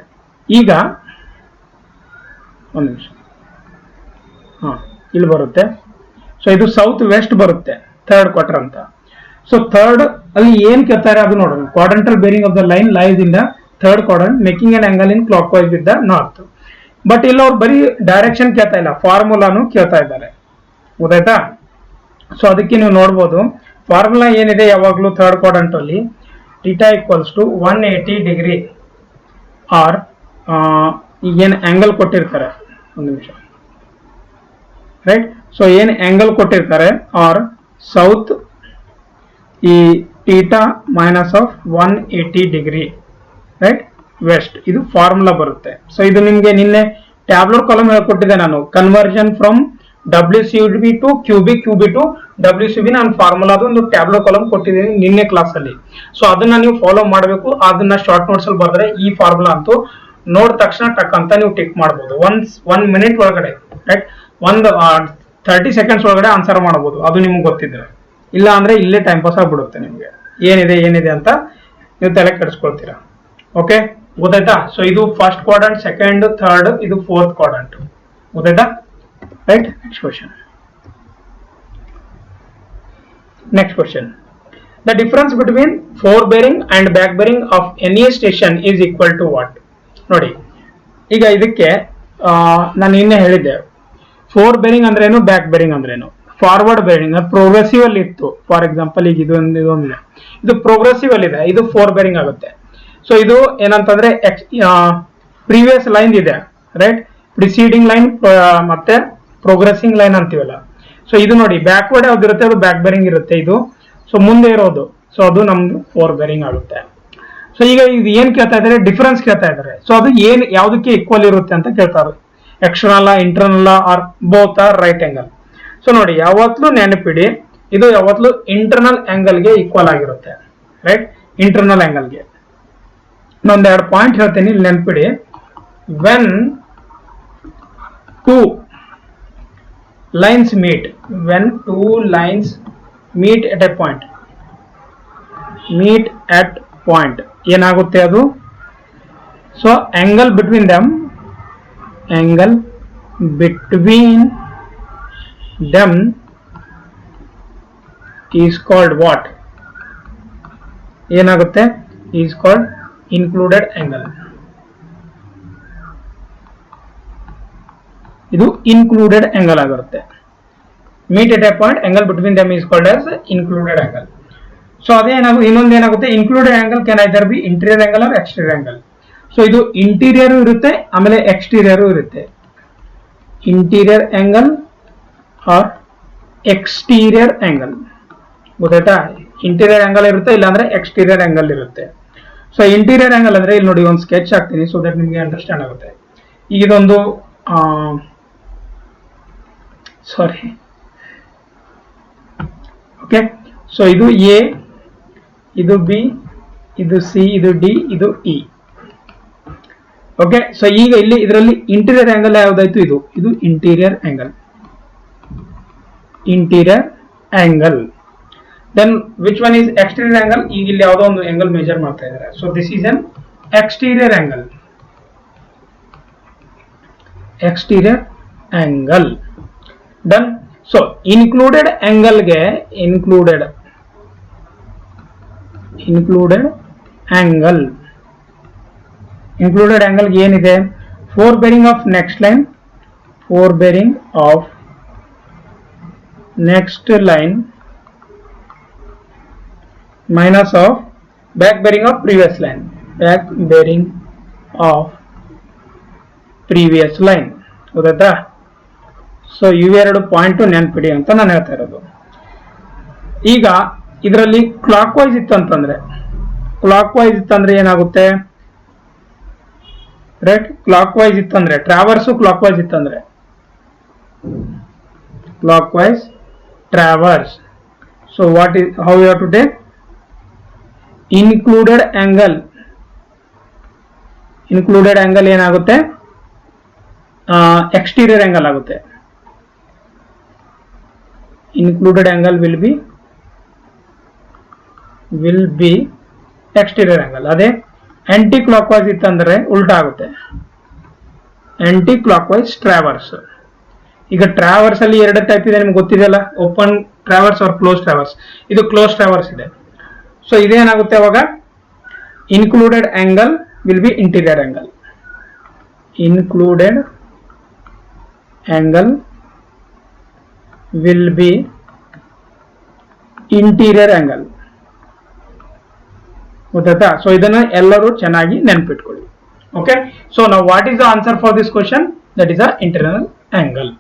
ಈಗ ಒಂದು ನಿಮಿಷ, ಇಲ್ಲಿ ಬರುತ್ತೆ. ಸೊ ಇದು ಸೌತ್ ವೆಸ್ಟ್ ಬರುತ್ತೆ, ಥರ್ಡ್ ಕ್ವಾರ್ಟರ್ ಅಂತ. ಸೊ ಥರ್ಡ್ ಅಲ್ಲಿ ಏನ್ ಕೇಳ್ತಾರೆ ಅದು ನೋಡೋಣ. Quadrantal bearing of the line lies in the third quadrant making an angle in clockwise with the north. But ಇಲ್ಲಿ ಅವ್ರು ಬರೀ ಡೈರೆಕ್ಷನ್ ಕೇಳ್ತಾ ಇಲ್ಲ, ಫಾರ್ಮುಲಾನು ಕೇಳ್ತಾ ಇದ್ದಾರೆ, ಗೊತ್ತಾಯ್ತಾ? ಸೊ ಅದಕ್ಕೆ ನೀವು ನೋಡ್ಬೋದು, ಫಾರ್ಮುಲಾ ಏನಿದೆ ಯಾವಾಗಲೂ ಥರ್ಡ್ ಕ್ವಾಡ್ರಂಟ್ ಅಲ್ಲಿ, θ ಈಕ್ವಲ್ಸ್ ಟು 180 ಡಿಗ್ರಿ ಆರ್ ಈಗೇನು ಆಂಗಲ್ ಕೊಟ್ಟಿರ್ತಾರೆ, ಒಂದು ನಿಮಿಷ, ರೈಟ್? ಸೊ ಏನು ಆಂಗಲ್ ಕೊಟ್ಟಿರ್ತಾರೆ, ಆರ್ ಸೌತ್ ಈ θ minus of 180 degree, right? West. ಇದು ಫಾರ್ಮುಲಾ ಬರುತ್ತೆ. ಸೊ ಇದು ನಿಮ್ಗೆ ನಿನ್ನೆ ಟ್ಯಾಬ್ಲರ್ ಕಾಲಮ್ ಹೇಳ್ಕೊಟ್ಟಿದ್ದೆ ನಾನು, conversion from WCB to QB, QB to WCB. ನಾನು ಫಾರ್ಮುಲಾದ ಒಂದು ಟ್ಯಾಬ್ಲರ್ ಕಾಲಮ್ ಕೊಟ್ಟಿದ್ದೀನಿ ನಿನ್ನೆ ಕ್ಲಾಸ್ ಅಲ್ಲಿ. ಸೊ ಅದನ್ನ ನೀವು ಫಾಲೋ ಮಾಡಬೇಕು. ಅದನ್ನ ಶಾರ್ಟ್ ನೋಟ್ಸ್ ಅಲ್ಲಿ ಬರೆದ್ರೆ ಈ ಫಾರ್ಮುಲಾ ಅಂತೂ ನೋಡ್ ತಕ್ಷಣ ಟಕ್ ಅಂತ ನೀವು ಟಿಕ್ ಮಾಡಬಹುದು. 1 ಮಿನಿಟ್ ಒಳಗಡೆ, ರೈಟ್? ಒಂದು 30 ಸೆಕೆಂಡ್ಸ್ ಒಳಗಡೆ ಆನ್ಸರ್ ಮಾಡಬಹುದು, ಅದು ನಿಮ್ಗೆ ಗೊತ್ತಿದ್ರೆ. ಇಲ್ಲ ಅಂದ್ರೆ ಇಲ್ಲೇ ಟೈಮ್ ಪಾಸ್ ಆಗ್ಬಿಡುತ್ತೆ ನಿಮ್ಗೆ, ಏನಿದೆ ಅಂತ ನೀವು ತಲೆ ಕೆಡಿಸ್ಕೊಳ್ತೀರಾ. ಓಕೆ, ಗೊತ್ತಾಯ್ತಾ? ಸೊ ಇದು ಫಸ್ಟ್ ಕ್ವಾಡ್ರಂಟ್, ಸೆಕೆಂಡ್, ಥರ್ಡ್, ಇದು ಫೋರ್ತ್ ಕ್ವಾಡ್ರಂಟ್, ಗೊತ್ತಾಯ್ತಾ? Right? Next question. The difference between forebearing and backbearing of any station is equal to what? ನೋಡಿ, ಈಗ ಇದಕ್ಕೆ ನಾನು ಇನ್ನೇ ಹೇಳಿದ್ದೆ, ಫೋರ್ ಬೇರಿಂಗ್ ಅಂದ್ರೇನು, ಬ್ಯಾಕ್ ಬೇರಿಂಗ್ ಅಂದ್ರೇನು. ಫಾರ್ವರ್ಡ್ ಬೇರಿಂಗ್ ಪ್ರೋಗ್ರೆಸಿವ್ ಅಲ್ಲಿ ಇತ್ತು. ಫಾರ್ ಎಕ್ಸಾಂಪಲ್ ಈಗ ಇದೊಂದಿದೆ, ಇದು ಪ್ರೋಗ್ರೆಸಿವ್ ಅಲ್ಲಿ ಇದೆ, ಇದು ಫೋರ್ ಬೇರಿಂಗ್ ಆಗುತ್ತೆ. ಸೊ ಇದು ಏನಂತಂದ್ರೆ ಪ್ರೀವಿಯಸ್ ಲೈನ್ ಇದೆ, ರೈಟ್? ಪ್ರಿಸೀಡಿಂಗ್ ಲೈನ್ ಮತ್ತೆ ಪ್ರೋಗ್ರೆಸಿಂಗ್ ಲೈನ್ ಅಂತೀವಲ್ಲ. ಸೊ ಇದು ನೋಡಿ, ಬ್ಯಾಕ್ವರ್ಡ್ ಯಾವ್ದು ಇರುತ್ತೆ ಅದು ಬ್ಯಾಕ್ ಬೇರಿಂಗ್ ಇರುತ್ತೆ. ಇದು ಸೊ ಮುಂದೆ ಇರೋದು, ಸೊ ಅದು ನಮ್ದು ಫೋರ್ ಬೇರಿಂಗ್ ಆಗುತ್ತೆ. ಸೊ ಈಗ ಇದು ಏನ್ ಕೇಳ್ತಾ ಇದಾರೆ? ಡಿಫರೆನ್ಸ್ ಕೇಳ್ತಾ ಇದಾರೆ. ಸೊ ಅದು ಏನ್ ಯಾವ್ದಕ್ಕೆ ಈಕ್ವಲ್ ಇರುತ್ತೆ ಅಂತ ಕೇಳ್ತಾರೆ. External, internal or both are right angle. So ನೋಡಿ, ಯಾವತ್ತೂ ನೆನಪಿಡಿ, ಇದು ಯಾವತ್ತೂ ಇಂಟರ್ನಲ್ ಆಂಗಲ್ ಗೆ ಈಕ್ವಲ್ ಆಗಿರುತ್ತೆ, ರೈಟ್? ಇಂಟರ್ನಲ್ ಆಂಗಲ್ಗೆ. ಇನ್ನೊಂದೆರಡು ಪಾಯಿಂಟ್ ಹೇಳ್ತೀನಿ, ಇಲ್ಲಿ ನೆನಪಿಡಿ. When two lines meet, when two lines meet at a point, ಏನಾಗುತ್ತೆ ಅದು? So angle between them is called what? ಏನಾಗುತ್ತೆ? is called included angle. ಇದು ಇನ್ಕ್ಲೂಡೆಡ್ ಆಂಗಲ್ ಆಗಿರುತ್ತೆ. Meet at a point, angle between them is called as included angle. So ಅದೇನಾಗುತ್ತೆ, ಇನ್ನೊಂದೇನಾಗುತ್ತೆ, included angle can either be interior angle or exterior angle. So ಇದು interior ಇರುತ್ತೆ, ಆಮೇಲೆ exterior ಇರುತ್ತೆ. Interior angle or exterior angle. ಗೊತ್ತಾಯ್ತಾ? Interior angle ಇರುತ್ತೆ, ಇಲ್ಲಾಂದ್ರೆ exterior angle ಇರುತ್ತೆ. ಸೊ ಇಂಟೀರಿಯರ್ ಆಂಗಲ್ ಅಂದ್ರೆ ಇಲ್ಲಿ ನೋಡಿ ಒಂದು ಸ್ಕೆಚ್ ಹಾಕ್ತೀನಿ ಸೊ ದಟ್ ನಿಮಗೆ ಅಂಡರ್ಸ್ಟ್ಯಾಂಡ್ ಆಗುತ್ತೆ. ಈಗ ಇದೊಂದು ಸಾರಿ ಓಕೆ. ಸೊ ಇದು ಎ, ಇದು ಬಿ, ಇದು ಸಿ, ಇದು ಡಿ, ಇದು ಇ. ಓಕೆ. ಸೊ ಈಗ ಇಲ್ಲಿ ಇದರಲ್ಲಿ ಇಂಟೀರಿಯರ್ ಆಂಗಲ್ ಯಾವ್ದಾಯ್ತು? ಇದು interior angle. Interior angle. Then which one is exterior angle? ಈಗ ಇಲ್ಲಿ ಯಾವುದೋ ಒಂದು ಆಂಗಲ್ ಮೆಜರ್ ಮಾಡ್ತಾ ಇದ್ದಾರೆ. So this is an exterior angle. Exterior angle. Done. So included ಆಂಗಲ್ಗೆ ಇನ್ಕ್ಲೂಡೆಡ್ ಆಂಗಲ್ ಏನಿದೆ? Fore bearing of next line, fore bearing of next line minus of back bearing of previous line, back bearing of previous line. ಗೊತ್ತಾಯ್ತಾ? So ಇವೆರಡು point ನೆನ್ಪಿಡಿ ಅಂತ ನಾನು ಹೇಳ್ತಾ ಇರೋದು. ಈಗ ಇದರಲ್ಲಿ ಕ್ಲಾಕ್ ವೈಸ್ ಇತ್ತಂತಂದ್ರೆ ಏನಾಗುತ್ತೆ? ರೈಟ್, ಕ್ಲಾಕ್ ವೈಸ್ ಇತ್ತಂದ್ರೆ ಟ್ರಾವರ್ಸು ಕ್ಲಾಕ್ ವೈಸ್ ಇತ್ತಂದ್ರೆ clock wise traverse. So what is how you have to take? Included angle ಏನಾಗುತ್ತೆ? ಎಕ್ಸ್ಟೀರಿಯರ್ ಆಂಗಲ್ ಆಗುತ್ತೆ. Included angle will be exterior angle. ಅದೇ ಆಂಟಿ ಕ್ಲಾಕ್ ವೈಸ್ ಇತ್ತಂದ್ರೆ ಉಲ್ಟಾ ಆಗುತ್ತೆ, aunty clock wise traverse. ಈಗ traverse ಅಲ್ಲಿ ಎರಡು ಟೈಪ್ ಇದೆ, ನಿಮ್ಗೆ ಗೊತ್ತಿದೆಯಲ್ಲ, open traverse or close traverse. ಇದು ಕ್ಲೋಸ್ ಟ್ರಾವರ್ಸ್ ಇದೆ. ಸೊ ಇದೇನಾಗುತ್ತೆ ಅವಾಗ? Included angle will be interior angle. Included angle will be interior angle. ಗೊತ್ತಾಯ್ತಾ? ಸೊ ಇದನ್ನ ಎಲ್ಲರೂ ಚೆನ್ನಾಗಿ ನೆನ್ಪಿಟ್ಕೊಳ್ಳಿ. ಓಕೆ. ಸೊ ನಾವು what is the answer for this question? That is the internal angle.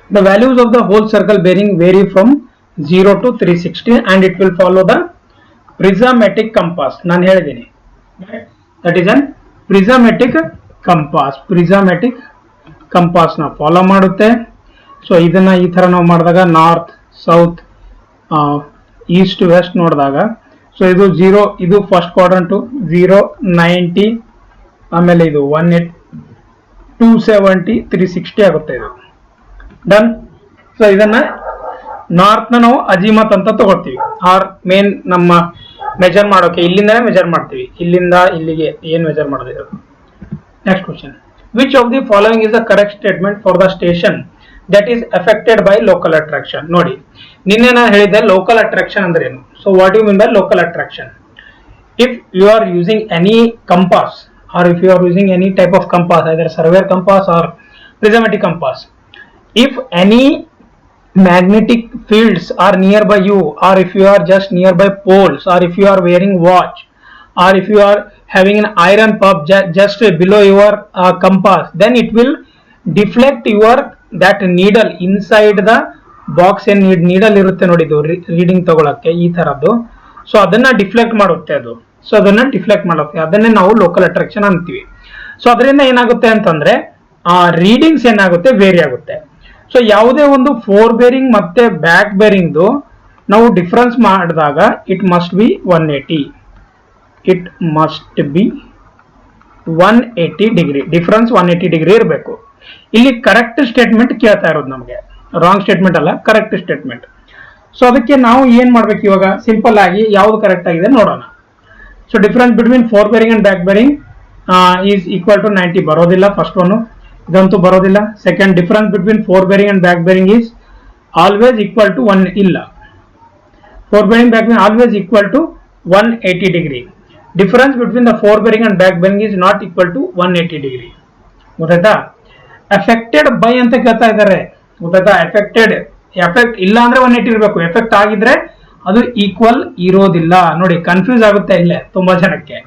The values of the whole circle bearing vary from 0 to 360 and it will follow the prismatic compass. ನಾನು ಹೇಳಿದ್ದೀನಿ, that is an prismatic compass ನ follow ಮಾಡುತ್ತೆ. So ಇದನ್ನ ಈ ತರ ನಾವು ಮಾಡಿದಾಗ north south East West ನೋಡಿದಾಗ, ಸೊ ಇದು 0, ಇದು ಫಸ್ಟ್ ಕ್ವಾಡ್ರಂಟು 0, 90, ಆಮೇಲೆ ಇದು 180, 270, 360 ಆಗುತ್ತೆ ಇದು. ಡನ್. ಸೊ ಇದನ್ನ ನಾರ್ತ್ ನ ನಾವು ಅಜಿಮತ್ ಅಂತ ತಗೊಳ್ತೀವಿ, ಆರ್ ಮೇನ್ ನಮ್ಮ ಮೆಜರ್ ಮಾಡೋಕೆ ಇಲ್ಲಿಂದನೇ ಮೆಜರ್ ಮಾಡ್ತೀವಿ, ಇಲ್ಲಿಂದ ಇಲ್ಲಿಗೆ ಏನ್ ಮೆಜರ್ ಮಾಡೋದು. Next question, which of the following is the correct statement for the station that is affected by local attraction? ನೋಡಿ, ನಿನ್ನೆ ನಾನು ಹೇಳಿದ್ದೆ ಲೋಕಲ್ ಅಟ್ರಾಕ್ಷನ್ ಅಂದ್ರೆ ಏನು. So what you mean by local attraction? If you are using any compass or if you are using any type of compass, either surveyor compass or prismatic compass, if any magnetic fields are nearby you, or if you are just nearby poles, or if you are wearing watch, or if you are having an iron pump just below your compass, then it will deflect your that needle inside the box. ಏನ್ needle ಇರುತ್ತೆ ನೋಡಿ, ಇದು reading ತಗೊಳಕ್ಕೆ ಈ ತರದ್ದು. So ಅದನ್ನ deflect ಮಾಡುತ್ತೆ ಅದು. ಸೊ ಅದನ್ನ ಡಿಫ್ಲೆಕ್ಟ್ ಮಾಡುತ್ತೆ, ಅದನ್ನೇ ನಾವು ಲೋಕಲ್ ಅಟ್ರಾಕ್ಷನ್ ಅಂತೀವಿ. ಸೊ ಅದರಿಂದ ಏನಾಗುತ್ತೆ ಅಂತಂದ್ರೆ ರೀಡಿಂಗ್ಸ್ ಏನಾಗುತ್ತೆ, ವೇರಿ ಆಗುತ್ತೆ. ಸೊ ಯಾವುದೇ ಒಂದು ಫೋರ್ ಬೇರಿಂಗ್ ಮತ್ತೆ ಬ್ಯಾಕ್ ಬೇರಿಂಗ್ ನಾವು ಡಿಫರೆನ್ಸ್ ಮಾಡಿದಾಗ it must be 180, it must be 180 degree difference, 180 degree ಇರಬೇಕು. ಇಲ್ಲಿ ಕರೆಕ್ಟ್ ಸ್ಟೇಟ್ಮೆಂಟ್ ಕೇಳ್ತಾ ಇರೋದು ನಮಗೆ, ರಾಂಗ್ ಸ್ಟೇಟ್ಮೆಂಟ್ ಅಲ್ಲ, ಕರೆಕ್ಟ್ ಸ್ಟೇಟ್ಮೆಂಟ್. ಸೊ ಅದಕ್ಕೆ ನಾವು ಏನ್ ಮಾಡ್ಬೇಕು ಇವಾಗ? ಸಿಂಪಲ್ ಆಗಿ ಯಾವ್ದು ಕರೆಕ್ಟ್ ಆಗಿದೆ ನೋಡೋಣ. So difference between fore bearing and back bearing is equal to 90 ಬರೋದಿಲ್ಲ, ಫಸ್ಟ್ ಒನ್ ಇದಂತೂ ಬರೋದಿಲ್ಲ. Second, difference between fore bearing and back bearing is always equal to 1 ಇಲ್ಲ. Fore bearing back bearing always equal to 180 degree. Difference between the fore bearing and back bearing is not equal to 180 degree. ಗೊತ್ತಾಯ್ತಾ? Affected by ಅಂತ ಕೇಳ್ತಾ ಇದ್ದಾರೆ. ಗೊತ್ತಾಯ್ತಾ? Effect ಇಲ್ಲ ಅಂದ್ರೆ 180 ಇರಬೇಕು, effect ಆಗಿದ್ರೆ ಅದು ಈಕ್ವಲ್ ಇರೋದಿಲ್ಲ. ನೋಡಿ, ಕನ್ಫ್ಯೂಸ್ ಆಗುತ್ತೆ ಇಲ್ಲೇ ತುಂಬಾ ಜನಕ್ಕೆ.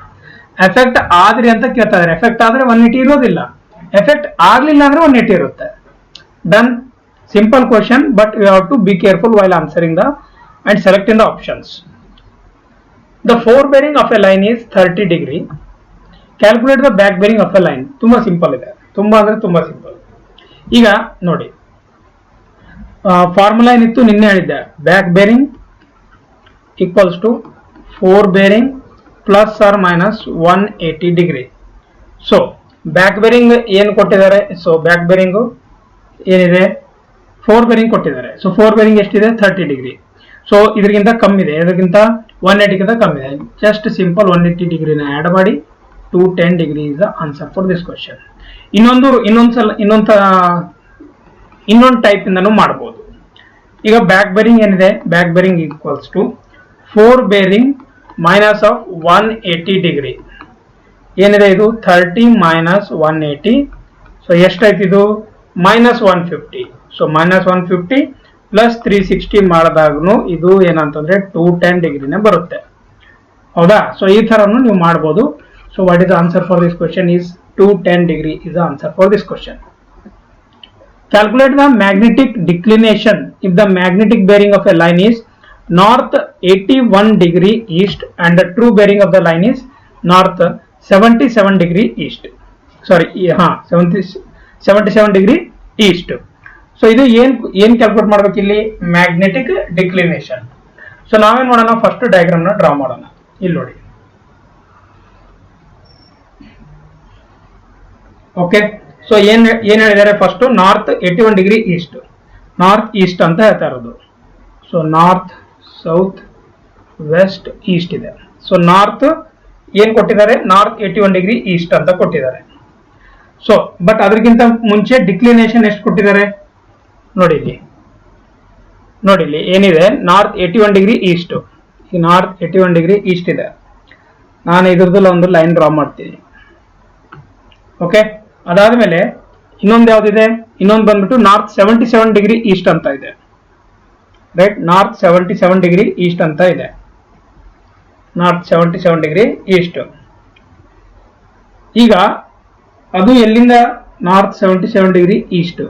ಎಫೆಕ್ಟ್ ಆದ್ರಿ ಅಂತ ಕೇಳ್ತಾ ಇದ್ದಾರೆ, ಎಫೆಕ್ಟ್ ಆದ್ರೆ 180 ಇರೋದಿಲ್ಲ. ಎಫೆಕ್ಟ್ ಆಗಲಿಲ್ಲ ಅಂದ್ರೆ 180 ಇರುತ್ತೆ. Done. Simple question, but you have to be careful while answering the and selecting the options. The fore bearing of a line is 30 degree. Calculate the back bearing of a line. ತುಂಬಾ simple ಇದೆ, ತುಂಬಾ ಅಂದ್ರೆ ತುಂಬಾ simple. ಈಗ ನೋಡಿ, formula ಏನಿತ್ತು ನಿನ್ನೆ ಹೇಳಿದ್ದೆ, back bearing equals to fore bearing plus or minus 180 degree. So back bearing ಏನು ಕೊಟ್ಟಿದ್ದಾರೆ? ಸೊ ಬ್ಯಾಕ್ ಬೇರಿಂಗು ಏನಿದೆ, ಫೋರ್ ಬೇರಿಂಗ್ ಕೊಟ್ಟಿದ್ದಾರೆ. ಸೊ ಫೋರ್ ಬೇರಿಂಗ್ ಎಷ್ಟಿದೆ? 30 ಡಿಗ್ರಿ. ಸೊ ಇದಕ್ಕಿಂತ ಕಮ್ಮಿ ಇದೆ, ಇದಕ್ಕಿಂತ 180 ಕಮ್ಮಿ ಇದೆ. ಜಸ್ಟ್ ಸಿಂಪಲ್ 180 ಡಿಗ್ರಿನ ಆ್ಯಡ್ ಮಾಡಿ 210 degree is the answer for this question. ಇನ್ನೊಂದು ಟೈಪ್ ಇಂದನೂ ಮಾಡಬಹುದು. ಈಗ ಬ್ಯಾಕ್ ಬೇರಿಂಗ್ ಏನಿದೆ, back bearing equals to fore bearing minus of 180 degree. ಏನಿದೆ ಇದು? 30 ಮೈನಸ್ 180. ಸೊ ಎಷ್ಟಾಯ್ತು ಇದು? ಮೈನಸ್ 150. ಸೊ ಮೈನಸ್ 150 ಪ್ಲಸ್ 360 ಮಾಡಿದಾಗೂ ಇದು ಏನಂತಂದ್ರೆ 210 ಡಿಗ್ರಿನೇ ಬರುತ್ತೆ. ಹೌದಾ? ಸೊ ಈ ಥರನು ನೀವು ಮಾಡ್ಬೋದು. So what is the answer for this question is 210 degree is the answer for this question. Calculate the magnetic declination if the magnetic bearing of a line is north 81 degree east and the true bearing of the line is north 77 degree east. Sorry, 77 degree east. So ಇದು ಏನು calculate ಮಾಡಬೇಕು ಇಲ್ಲಿ? Magnetic ಡಿಕ್ಲಿನೇಷನ್. So ನಾವೇನ್ ಮಾಡೋಣ, first diagram ನ draw ಮಾಡೋಣ. ಇಲ್ಲಿ ನೋಡಿ, ಓಕೆ. ಸೊ ಏನ್ ಹೇಳಿದ್ದಾರೆ? First north 81 degree east, north east ಅಂತ ಹೇಳ್ತಾ ಇರೋದು. So north, south, west, east ಇದೆ. ಸೊ ನಾರ್ತ್ ಏನ್ ಕೊಟ್ಟಿದ್ದಾರೆ? ನಾರ್ತ್ 81 ಡಿಗ್ರಿ ಈಸ್ಟ್ ಅಂತ ಕೊಟ್ಟಿದ್ದಾರೆ. ಸೊ ಬಟ್ ಅದಕ್ಕಿಂತ ಮುಂಚೆ ಡಿಕ್ಲಿನೇಷನ್ ಎಷ್ಟು ಕೊಟ್ಟಿದ್ದಾರೆ ನೋಡಿ ಇಲ್ಲಿ. ನೋಡಿ ಇಲ್ಲಿ ಏನಿದೆ? North 81 degree East. ಈ ನಾರ್ತ್ 81 ಡಿಗ್ರಿ ಈಸ್ಟ್ ಇದೆ. ನಾನು ಇದ್ರದ್ದು ಒಂದು ಲೈನ್ ಡ್ರಾ ಮಾಡ್ತೀನಿ. ಓಕೆ, ಅದಾದ್ಮೇಲೆ ಇನ್ನೊಂದು ಯಾವ್ದಿದೆ? ಇನ್ನೊಂದು ಬಂದ್ಬಿಟ್ಟು ನಾರ್ತ್ 77 ಡಿಗ್ರಿ ಈಸ್ಟ್ ಅಂತ ಇದೆ. ರೈಟ್, ನಾರ್ತ್ 77 ಡಿಗ್ರಿ ಈಸ್ಟ್ ಅಂತ ಇದೆ. North 77 degree East. ಈಗ ಅದು ಎಲ್ಲಿಂದ? North 77 degree East.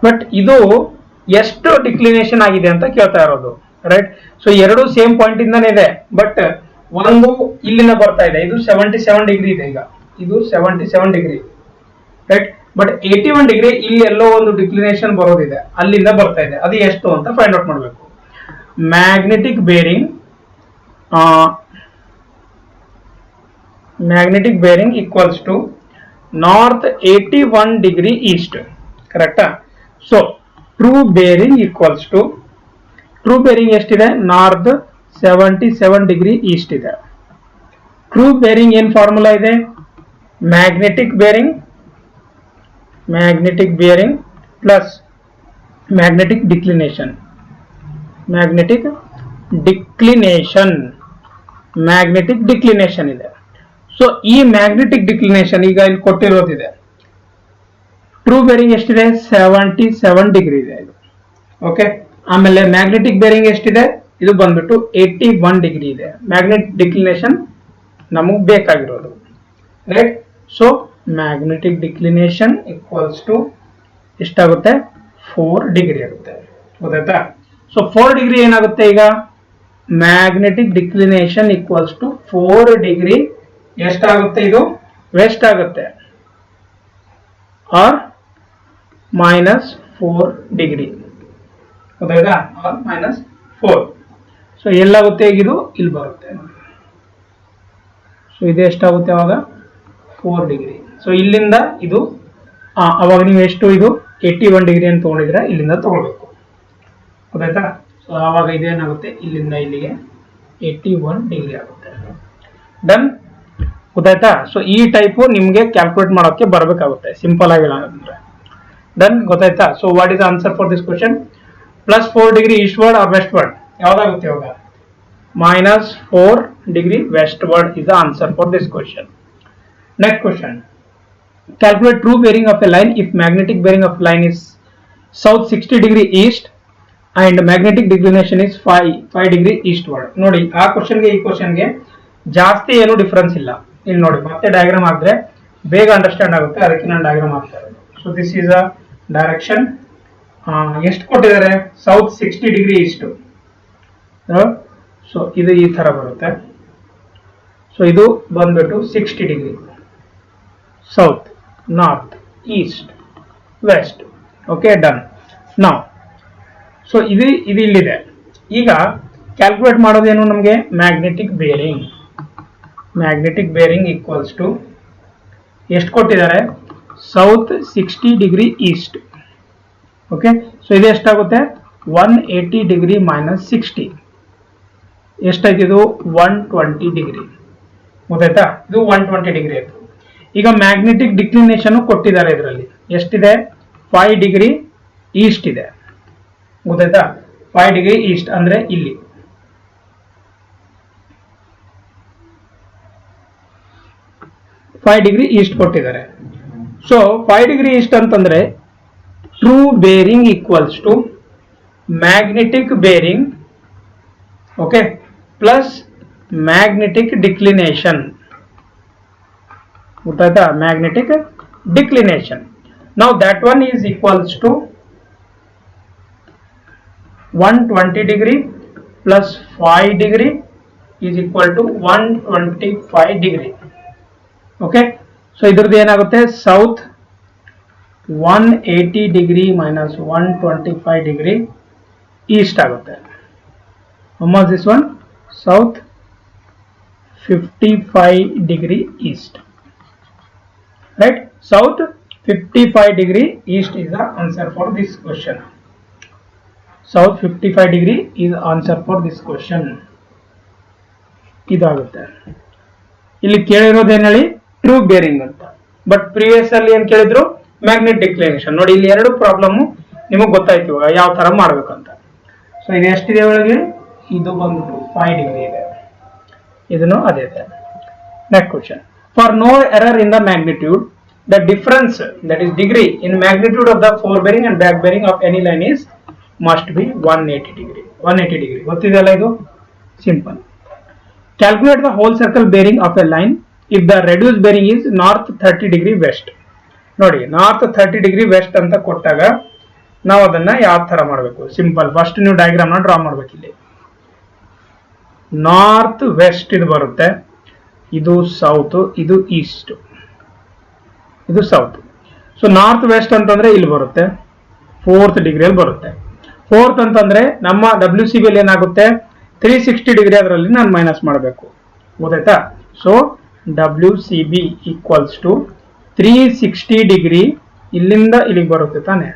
ಬಟ್ ಇದು ಎಷ್ಟು ಡಿಕ್ಲಿನೇಷನ್ ಆಗಿದೆ ಅಂತ ಕೇಳ್ತಾ ಇರೋದು. ರೈಟ್, ಸೊ ಎರಡು ಸೇಮ್ ಪಾಯಿಂಟ್ ಇಂದಾನೆ ಇದೆ, ಬಟ್ ಒಂದು ಇಲ್ಲಿಂದ ಬರ್ತಾ ಇದೆ. ಇದು 77 ಡಿಗ್ರಿ ಇದೆ. ಈಗ ಇದು 77 ಡಿಗ್ರಿ, ರೈಟ್. ಬಟ್ 81 ಡಿಗ್ರಿ ಇಲ್ಲಿ ಎಲ್ಲೋ ಒಂದು ಡಿಕ್ಲಿನೇಷನ್ ಬರೋದಿದೆ, ಅಲ್ಲಿಂದ ಬರ್ತಾ ಇದೆ. ಅದು ಎಷ್ಟು ಅಂತ ಫೈಂಡ್ ಔಟ್ ಮಾಡಬೇಕು. Magnetic bearing equals to north 81 degree east. ಕರೆಕ್ಟಾ? So true bearing equals to, true bearing ಎಷ್ಟಿದೆ? ನಾರ್ತ್ 77 ಡಿಗ್ರಿ ಈಸ್ಟ್ ಇದೆ. ಟ್ರೂ ಬೇರಿಂಗ್ ಏನ್ ಫಾರ್ಮುಲಾ ಇದೆ? Magnetic bearing plus magnetic declination. Magnetic declination ಇದೆ. ಸೊ ಈ ಮ್ಯಾಗ್ನೆಟಿಕ್ ಡಿಕ್ಲಿನೇಷನ್ ಈಗ ಇಲ್ಲಿ ಕೊಟ್ಟಿರೋದಿದೆ. ಟ್ರೂ ಬೇರಿಂಗ್ ಎಷ್ಟಿದೆ? 77 ಡಿಗ್ರಿ ಇದೆ ಇದು. ಓಕೆ, ಆಮೇಲೆ ಮ್ಯಾಗ್ನೆಟಿಕ್ ಬೇರಿಂಗ್ ಎಷ್ಟಿದೆ? ಇದು ಬಂದ್ಬಿಟ್ಟು 81 ಡಿಗ್ರಿ ಇದೆ. ಮ್ಯಾಗ್ನೆಟಿಕ್ ಡಿಕ್ಲಿನೇಷನ್ ನಮಗೆ ಬೇಕಾಗಿರೋದು. Right, so magnetic declination equals to ಎಷ್ಟಾಗುತ್ತೆ? 4 ಡಿಗ್ರಿ ಆಗುತ್ತೆ. ಗೊತ್ತಾಯ್ತಾ? ಸೊ 4 ಡಿಗ್ರಿ ಏನಾಗುತ್ತೆ ಈಗ? Magnetic declination equals to 4 degree ಎಷ್ಟಾಗುತ್ತೆ? ಇದು ವೆಸ್ಟ್ ಆಗುತ್ತೆ, ಆರ್ -4 ಡಿಗ್ರಿ. ಗೊತ್ತಾಯ್ತಾ? ಆರ್ -4. ಸೊ ಎಲ್ಲಾಗುತ್ತೆ? ಇದು ಇಲ್ಲಿ ಬರುತ್ತೆ. ಸೊ ಇದು ಎಷ್ಟಾಗುತ್ತೆ ಅವಾಗ? 4 ಡಿಗ್ರಿ. ಸೊ ಇಲ್ಲಿಂದ ಇದು ಅವಾಗ ನೀವು ಎಷ್ಟು? ಇದು 81 ಡಿಗ್ರಿ ಅಂತ ತಗೊಂಡಿದ್ರೆ ಇಲ್ಲಿಂದ ತಗೊಳ್ಬೇಕು. ಗೊತ್ತಾಯ್ತಾ? ಸೊ ಆವಾಗ ಇದೇನಾಗುತ್ತೆ? ಇಲ್ಲಿಂದ ಇಲ್ಲಿಗೆ 81 ಡಿಗ್ರಿ ಆಗುತ್ತೆ. ಡನ್. ಗೊತ್ತಾಯ್ತಾ? ಸೊ ಈ ಟೈಪು ನಿಮಗೆ ಕ್ಯಾಲ್ಕುಲೇಟ್ ಮಾಡೋಕ್ಕೆ ಬರಬೇಕಾಗುತ್ತೆ, ಸಿಂಪಲ್ ಆಗಿಲ್ಲ ಅಂದ್ರೆ. ಡನ್. ಗೊತ್ತಾಯ್ತಾ? So what is answer for this question? +4 degree eastward or westward ಯಾವ್ದಾಗುತ್ತೆ ಇವಾಗ? -4 degree westward is the answer for this question. Next question. Calculate true bearing of a line if magnetic bearing of line is south 60 degree east and magnetic declination is 5 degree eastward. ನೋಡಿ, ಆ ಕ್ವಶನ್ಗೆ ಈ ಕ್ವಶನ್ಗೆ ಜಾಸ್ತಿ ಏನು difference ಇಲ್ಲ. ಇಲ್ಲಿ ನೋಡಿ ಮತ್ತೆ ಡಯಾಗ್ರಾಮ್ ಹಾಕಿದ್ರೆ ಬೇಗ ಅಂಡರ್ಸ್ಟ್ಯಾಂಡ್ ಆಗುತ್ತೆ, ಅದಕ್ಕೆ ನಾನು ಡಯಾಗ್ರಾಮ್ ಹಾಕ್ತಾ ಇರೋದು. So this is a direction. ಎಷ್ಟು ಕೊಟ್ಟಿದ್ದಾರೆ? South 60 degree East. ಸೊ ಇದು ಈ ತರ ಬರುತ್ತೆ. ಸೊ ಇದು ಬಂದ್ಬಿಟ್ಟು 60 degree south, north, east, west. Okay, done. ನಾವು ಸೊ ಇದು ಇಲ್ಲಿದೆ. ಈಗ ಕ್ಯಾಲ್ಕುಲೇಟ್ ಮಾಡೋದೇನು ನಮಗೆ? Magnetic bearing. Magnetic bearing equals to ಎಷ್ಟು ಕೊಟ್ಟಿದ್ದಾರೆ? South 60 degree east. Okay, so ಇದು ಎಷ್ಟಾಗುತ್ತೆ? 180 ಡಿಗ್ರಿ ಮೈನಸ್ 60 ಎಷ್ಟಾಯ್ತು? ಇದು 120 ಡಿಗ್ರಿ. ಗೊತ್ತಾಯ್ತಾ? ಇದು 120 ಡಿಗ್ರಿ ಆಯ್ತು. ಈಗ ಮ್ಯಾಗ್ನೆಟಿಕ್ ಡಿಕ್ಲಿನೇಷನ್ ಕೊಟ್ಟಿದ್ದಾರೆ. ಇದರಲ್ಲಿ ಎಷ್ಟಿದೆ? 5 ಡಿಗ್ರಿ ಈಸ್ಟ್ ಇದೆ. ಗೊತ್ತಾಯ್ತಾ? 5 ಡಿಗ್ರಿ ಈಸ್ಟ್ ಅಂದ್ರೆ ಇಲ್ಲಿ. ಫೈವ್ ಡಿಗ್ರಿ ಈಸ್ಟ್ ಕೊಟ್ಟಿದ್ದಾರೆ. ಸೊ 5 ಡಿಗ್ರಿ ಈಸ್ಟ್ ಅಂತಂದ್ರೆ true bearing equals to magnetic bearing, okay, plus magnetic declination. ಗೊತ್ತಾಯ್ತಾ? Magnetic declination. ನಾವು that one is equals to 120 degree plus 5 degree is equal to 125 degree. Okay, so ಇದ್ರದ್ದು ಏನಾಗುತ್ತೆ? South 180 degree minus 125 degree east ಆಗುತ್ತೆ. This one south 55 degree east. Right? South 55 degree east is the answer for this question. South 55 degree is answer for this question. ಇದಾಗುತ್ತೆ. ಇಲ್ಲಿ ಕೇಳಿರೋದೇನು ಹೇಳಿ? True bearing ಅಂತ. But previous ಅಲ್ಲಿ ಏನ್ ಕೇಳಿದ್ರು? Magnet ಡಿಕ್ಲಿನೇಷನ್. ನೋಡಿ, ಇಲ್ಲಿ ಎರಡು ಪ್ರಾಬ್ಲಮ್ ನಿಮಗೆ ಗೊತ್ತಾಯ್ತು ಯಾವ ತರ ಮಾಡ್ಬೇಕಂತ. ಸೊ ಇದು ಎಷ್ಟಿದೆ ಒಳಗೆ? ಇದು ಬಂದ್ಬಿಟ್ಟು 5 ಡಿಗ್ರಿ ಇದೆ. ಇದನ್ನು ಅದೇ ಇದೆ. Next question. For no error in the magnitude, the difference, that is degree, in magnitude of the forebearing and back bearing of any line is must be 180 degree. 180 degree. ಗೊತ್ತಿದೆಯಲ್ಲ ಇದು? Simple. Calculate the whole circle bearing of a line if the reduced bearing is north 30 degree west. ನೋಡಿ, north 30 degree West ಅಂತ ಕೊಟ್ಟಾಗ ನಾವು ಅದನ್ನ ಯಾವ ತರ ಮಾಡಬೇಕು? Simple. First ನೀವು ಡಯಾಗ್ರಾಮ್ ನ ಡ್ರಾ ಮಾಡ್ಬೇಕು. ಇಲ್ಲಿ ನಾರ್ತ್ ವೆಸ್ಟ್ ಇದು ಬರುತ್ತೆ, ಇದು ಸೌತ್, ಇದು ಈಸ್ಟ್, ಇದು ಸೌತ್. ಸೊ ನಾರ್ತ್ ವೆಸ್ಟ್ ಅಂತಂದ್ರೆ ಇಲ್ಲಿ ಬರುತ್ತೆ 4th ಡಿಗ್ರಿಯಲ್ಲಿ ಬರುತ್ತೆ. 4th ಅಂತಂದ್ರೆ ನಮ್ಮ WCB ಅಲ್ಲಿ ಏನಾಗುತ್ತೆ? 360 ಡಿಗ್ರಿ ಅದರಲ್ಲಿ ನಾನು ಮೈನಸ್ ಮಾಡಬೇಕು. ಗೊತ್ತಾಯ್ತಾ? So WCB equals to 360 degree ಇಲ್ಲಿಂದ ಇಲ್ಲಿಗೆ ಬರುತ್ತೆ ತಾನೆ.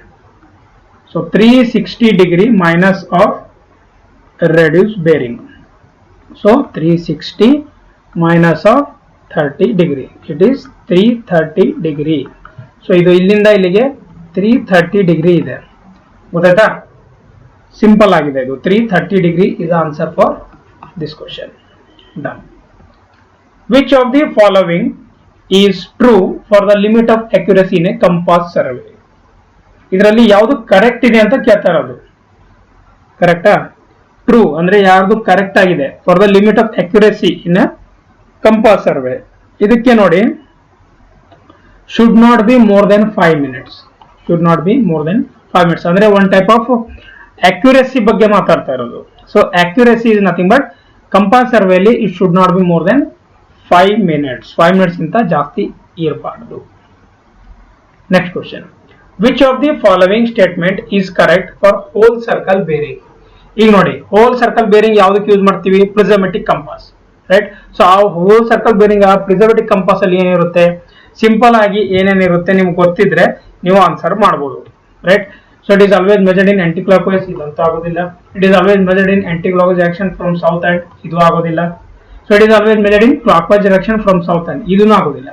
So 360 degree minus of reduce bearing. So 360 minus of 30 degree, it is 330 degree. So ಇದು ಇಲ್ಲಿಂದ ಇಲ್ಲಿಗೆ 330 ಡಿಗ್ರಿ ಇದೆ. ಗೊತ್ತಾಯ್ತಾ? ಸಿಂಪಲ್ ಆಗಿದೆ ಇದು. 330 degree is answer for this question. Done. Which of the following is true for the limit of accuracy in a compass survey? ಇದರಲ್ಲಿ ಯಾವುದು correct ಇದೆ ಅಂತ ಕೇಳ್ತಾ ಇರೋದು. ಕರೆಕ್ಟಾ? ಟ್ರೂ ಅಂದ್ರೆ ಯಾವುದು ಕರೆಕ್ಟ್ ಆಗಿದೆ for the limit of accuracy in a compass survey. ಇದಕ್ಕೆ ನೋಡಿ, should not be more than 5 minutes. Should not be more than 5 minutes ಅಂದ್ರೆ ಒನ್ ಟೈಪ್ ಆಫ್ ಅಕ್ಯುರಸಿ ಬಗ್ಗೆ ಮಾತಾಡ್ತಾ ಇರೋದು. So accuracy is nothing but compass ಸರ್ವೆಯಲ್ಲಿ it should not be more than 5 minutes. 5 minutes ಗಿಂತ ಜಾಸ್ತಿ ಇರಬಾರ್ದು. Next question. Which of the following statement is correct for whole circle bearing? ಈಗ ನೋಡಿ, whole circle bearing ಯಾವ್ದಕ್ಕೆ ಯೂಸ್ ಮಾಡ್ತೀವಿ? Prismatic compass. Right? So ಆ whole circle bearing prismatic compass ಅಲ್ಲಿ ಏನಿರುತ್ತೆ? ಸಿಂಪಲ್ ಆಗಿ ಏನೇನಿರುತ್ತೆ ನಿಮ್ಗೆ ಗೊತ್ತಿದ್ರೆ ನೀವು ಆನ್ಸರ್ ಮಾಡಬಹುದು. Right? So it is always measured in anticlockwise, ಇದಂತೂ ಆಗೋದಿಲ್ಲ. It is always measured in aunty clock wise direction from south and, ಇದು ಆಗೋದಿಲ್ಲ. So it is always measured in clock wise direction from south and, ಇದೂ ಆಗೋದಿಲ್ಲ.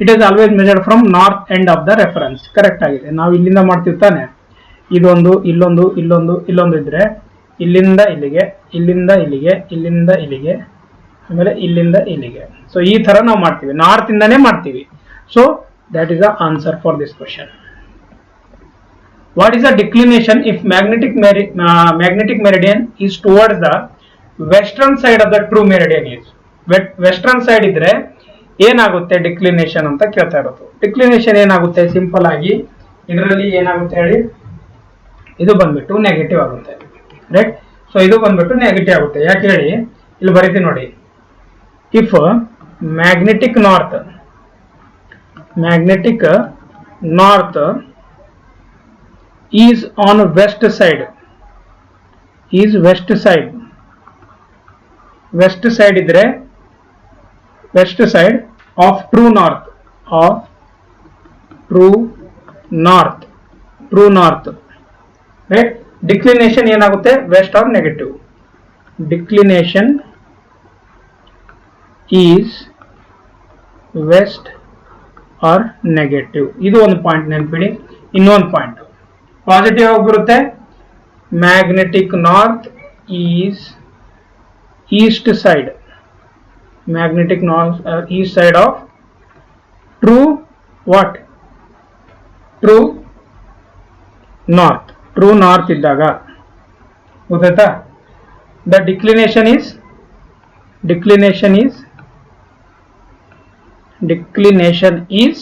It is always measured from north end of the reference. Correct ಆಗಿದೆ. ನಾವು ಇಲ್ಲಿಂದ ಮಾಡ್ತೀವಿ ತಾನೆ, ಇದೊಂದು, ಇಲ್ಲೊಂದು, ಇಲ್ಲೊಂದು, ಇಲ್ಲೊಂದು ಇದ್ರೆ ಇಲ್ಲಿಂದ ಇಲ್ಲಿಗೆ, ಇಲ್ಲಿಂದ ಇಲ್ಲಿಗೆ, ಇಲ್ಲಿಂದ ಇಲ್ಲಿಗೆ, ಆಮೇಲೆ ಇಲ್ಲಿಂದ ಇಲ್ಲಿಗೆ. ಸೊ ಈ ತರ ನಾವು ಮಾಡ್ತೀವಿ, ನಾರ್ತ್ ಇಂದಾನೇ ಮಾಡ್ತೀವಿ. So that is the answer for this question. What is the declination if magnetic meridian is towards the western side of the true meridian? Is western side ಇದ್ರೆ ಏನಾಗುತ್ತೆ ಡಿಕ್ಲಿನೇಷನ್ ಅಂತ ಕೇಳ್ತಾ ಇರೋದು. ಡಿಕ್ಲಿನೇಷನ್ ಏನಾಗುತ್ತೆ, ಸಿಂಪಲ್ ಆಗಿ ಇದರಲ್ಲಿ ಏನಾಗುತ್ತೆ ಹೇಳಿ, ಇದು ಬಂದ್ಬಿಟ್ಟು ನೆಗೆಟಿವ್ ಆಗುತ್ತೆ, ರೈಟ್. ಸೊ ಇದು ಬಂದ್ಬಿಟ್ಟು ನೆಗೆಟಿವ್ ಆಗುತ್ತೆ. ಯಾಕೆ ಹೇಳಿ, ಇಲ್ಲಿ ಬರೀತೀನಿ ನೋಡಿ. If magnetic north is on west side ಇದ್ರೆ west side of true north, right. Declination ಏನಾಗುತ್ತೆ, west or negative. Declination is west or negative. ಇದು ಒಂದು ಪಾಯಿಂಟ್ ನೆನಪಿಡಿ. ಇನ್ನೊಂದು ಪಾಯಿಂಟ್ ಪಾಸಿಟಿವ್ ಆಗಿ ಬರುತ್ತೆ, magnetic north is east side of true north ಇದ್ದಾಗ ಗೊತ್ತಾಯ್ತಾ. The declination is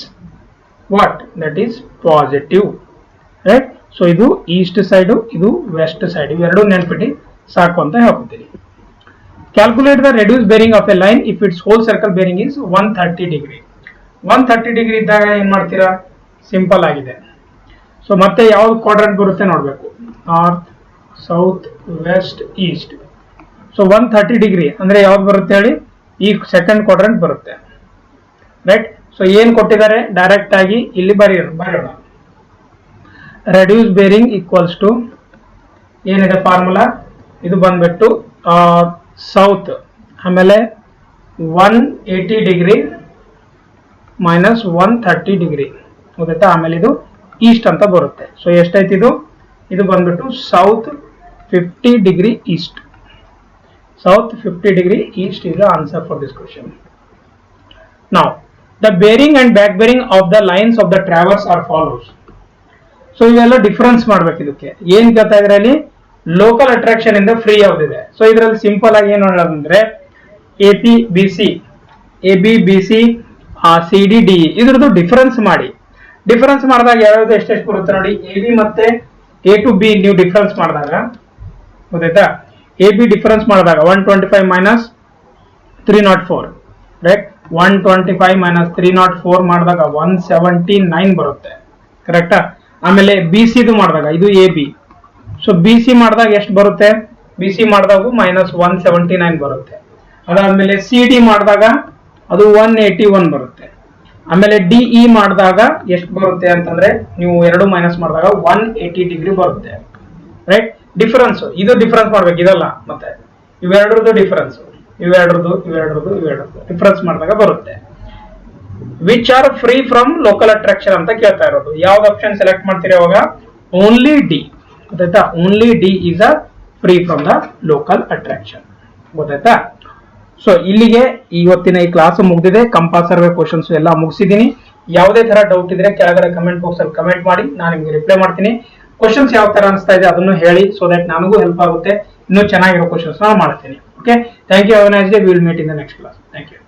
what, that is positive, right. So ಇದು ಈಸ್ಟ್ ಸೈಡ್, ಇದು ವೆಸ್ಟ್ ಸೈಡ್, ಇವೆರಡು ನೆನ್ಪಿಟ್ಟು ಸಾಕು ಅಂತ ಹೇಳ್ಕೊತೀನಿ. Calculate the reduce bearing of a line if it's whole circle bearing is 130 degree. 130 degree ಇದ್ದಾಗ ಏನ್ ಮಾಡ್ತೀರಾ, ಸಿಂಪಲ್ ಆಗಿದೆ. ಸೊ ಮತ್ತೆ ಯಾವ್ದು ಕ್ವಾಡ್ರೆಂಟ್ ಬರುತ್ತೆ ನೋಡ್ಬೇಕು, north, south, west, east. So 130 degree ಅಂದ್ರೆ ಯಾವ್ದು ಬರುತ್ತೆ ಹೇಳಿ, ಈ ಸೆಕೆಂಡ್ ಕ್ವಾಡ್ರೆಂಟ್ ಬರುತ್ತೆ, ರೈಟ್. ಸೊ ಏನ್ ಕೊಟ್ಟಿದ್ದಾರೆ, ಡೈರೆಕ್ಟ್ ಆಗಿ ಇಲ್ಲಿ ಬರೆಯೋಣ. ರೆಡ್ಯೂಸ್ ಬೇರಿಂಗ್ ಈಕ್ವಲ್ಸ್ ಟು ಏನಿದೆ ಫಾರ್ಮುಲಾ, ಇದು ಬಂದ್ಬಿಟ್ಟು ಸೌತ್, ಆಮೇಲೆ 180 ಡಿಗ್ರಿ ಮೈನಸ್ 130 ಡಿಗ್ರಿ ಗೊತ್ತಾಯ್ತಾ. ಆಮೇಲೆ ಇದು ಈಸ್ಟ್ ಅಂತ ಬರುತ್ತೆ. ಸೊ ಎಷ್ಟೈತಿ ಇದು ಬಂದ್ಬಿಟ್ಟು south 50 degree East. South 50 degree east is the answer for this question. Now, the bearing and back bearing of the lines of the traverse are follows. So ಇವೆಲ್ಲ difference ಮಾಡ್ಬೇಕು. ಇದಕ್ಕೆ ಏನ್ ಕೇಳ್ತಾ ಇದ್ರೆ ಅಲ್ಲಿ ಲೋಕಲ್ ಅಟ್ರಾಕ್ಷನ್ ಇಂದ ಫ್ರೀ ಯಾವ್ದಿದೆ. ಸೊ ಇದರಲ್ಲಿ simple ಆಗಿ ಏನು ಹೇಳೋದಂದ್ರೆ ಎಪಿ ಬಿಸಿ ಸಿಡಿ ಡಿ ಇದ್ರದ್ದು ಡಿಫರೆನ್ಸ್ ಮಾಡಿದಾಗ ಯಾವ್ಯಾವ್ದು ಎಷ್ಟೆಷ್ಟು ಬರುತ್ತೆ ನೋಡಿ. ಎ ಬಿ ಮತ್ತೆ ಎ ಟು ಬಿ ನೀವು ಡಿಫರೆನ್ಸ್ ಮಾಡಿದಾಗ ಗೊತ್ತಾಯ್ತಾ. ಎ ಬಿ ಡಿಫರೆನ್ಸ್ ಮಾಡಿದಾಗ 125 ಮೈನಸ್ 304, ರೈಟ್. 125 ಮೈನಸ್ 304 ಮಾಡಿದಾಗ 179 ಬರುತ್ತೆ, ಕರೆಕ್ಟಾ. ಆಮೇಲೆ ಬಿ ಸಿ ಮಾಡಿದಾಗ ಇದು A B. So B C ಮಾಡಿದಾಗ ಎಷ್ಟು ಬರುತ್ತೆ, ಬಿ ಸಿ ಮಾಡಿದಾಗ ಮೈನಸ್ 179 ಬರುತ್ತೆ. ಅದಾದ್ಮೇಲೆ ಸಿ ಡಿ ಮಾಡಿದಾಗ ಅದು 181 ಬರುತ್ತೆ. ಆಮೇಲೆ ಡಿ ಇ ಮಾಡಿದಾಗ ಎಷ್ಟು ಬರುತ್ತೆ ಅಂತಂದ್ರೆ ನೀವು ಎರಡು ಮೈನಸ್ ಮಾಡಿದಾಗ 180 ಡಿಗ್ರಿ ಬರುತ್ತೆ, ರೈಟ್. ಡಿಫರೆನ್ಸ್ ಇದು ಡಿಫರೆನ್ಸ್ ಮಾಡ್ಬೇಕು, ಇದಲ್ಲ. ಮತ್ತೆ ಇವೆರಡರದ್ದು ಡಿಫರೆನ್ಸ್, ಇವೆರಡರದ್ದು ಡಿಫರೆನ್ಸ್ ಮಾಡಿದಾಗ ಬರುತ್ತೆ. Which are free from local attraction ಅಂತ ಕೇಳ್ತಾ ಇರೋದು. ಯಾವ್ದು ಆಪ್ಷನ್ ಸೆಲೆಕ್ಟ್ ಮಾಡ್ತೀರಿ ಅವಾಗ, ಓನ್ಲಿ ಡಿ ಗೊತ್ತಾಯ್ತಾ. Only D is a free from the local attraction, ಗೊತ್ತಾಯ್ತಾ. ಸೊ ಇಲ್ಲಿಗೆ ಇವತ್ತಿನ ಈ ಕ್ಲಾಸ್ ಮುಗಿದಿದೆ. ಕಂಪಾಸ್ ಸರ್ವೆ ಕ್ವಶನ್ಸ್ ಎಲ್ಲ ಮುಗಿಸಿದೀನಿ. ಯಾವುದೇ ತರ ಡೌಟ್ ಇದ್ರೆ ಕೆಳಗಡೆ ಕಮೆಂಟ್ ಬಾಕ್ಸ್ ಅಲ್ಲಿ ಕಮೆಂಟ್ ಮಾಡಿ, ನಾನು ನಿಮಗೆ ರಿಪ್ಲೈ ಮಾಡ್ತೀನಿ. ಕ್ವಶನ್ಸ್ ಯಾವ ತರ ಅನಿಸ್ತಾ ಇದೆ ಅದನ್ನು ಹೇಳಿ, ಸೊ ದಟ್ ನನಗೂ ಹೆಲ್ಪ್ ಆಗುತ್ತೆ, ಇನ್ನೂ ಚೆನ್ನಾಗಿರೋ ಕ್ವಶನ್ಸ್ ನಾನು ಮಾಡ್ತೀನಿ. Okay, thank you. Have a nice day. We will meet in the next class. Thank you.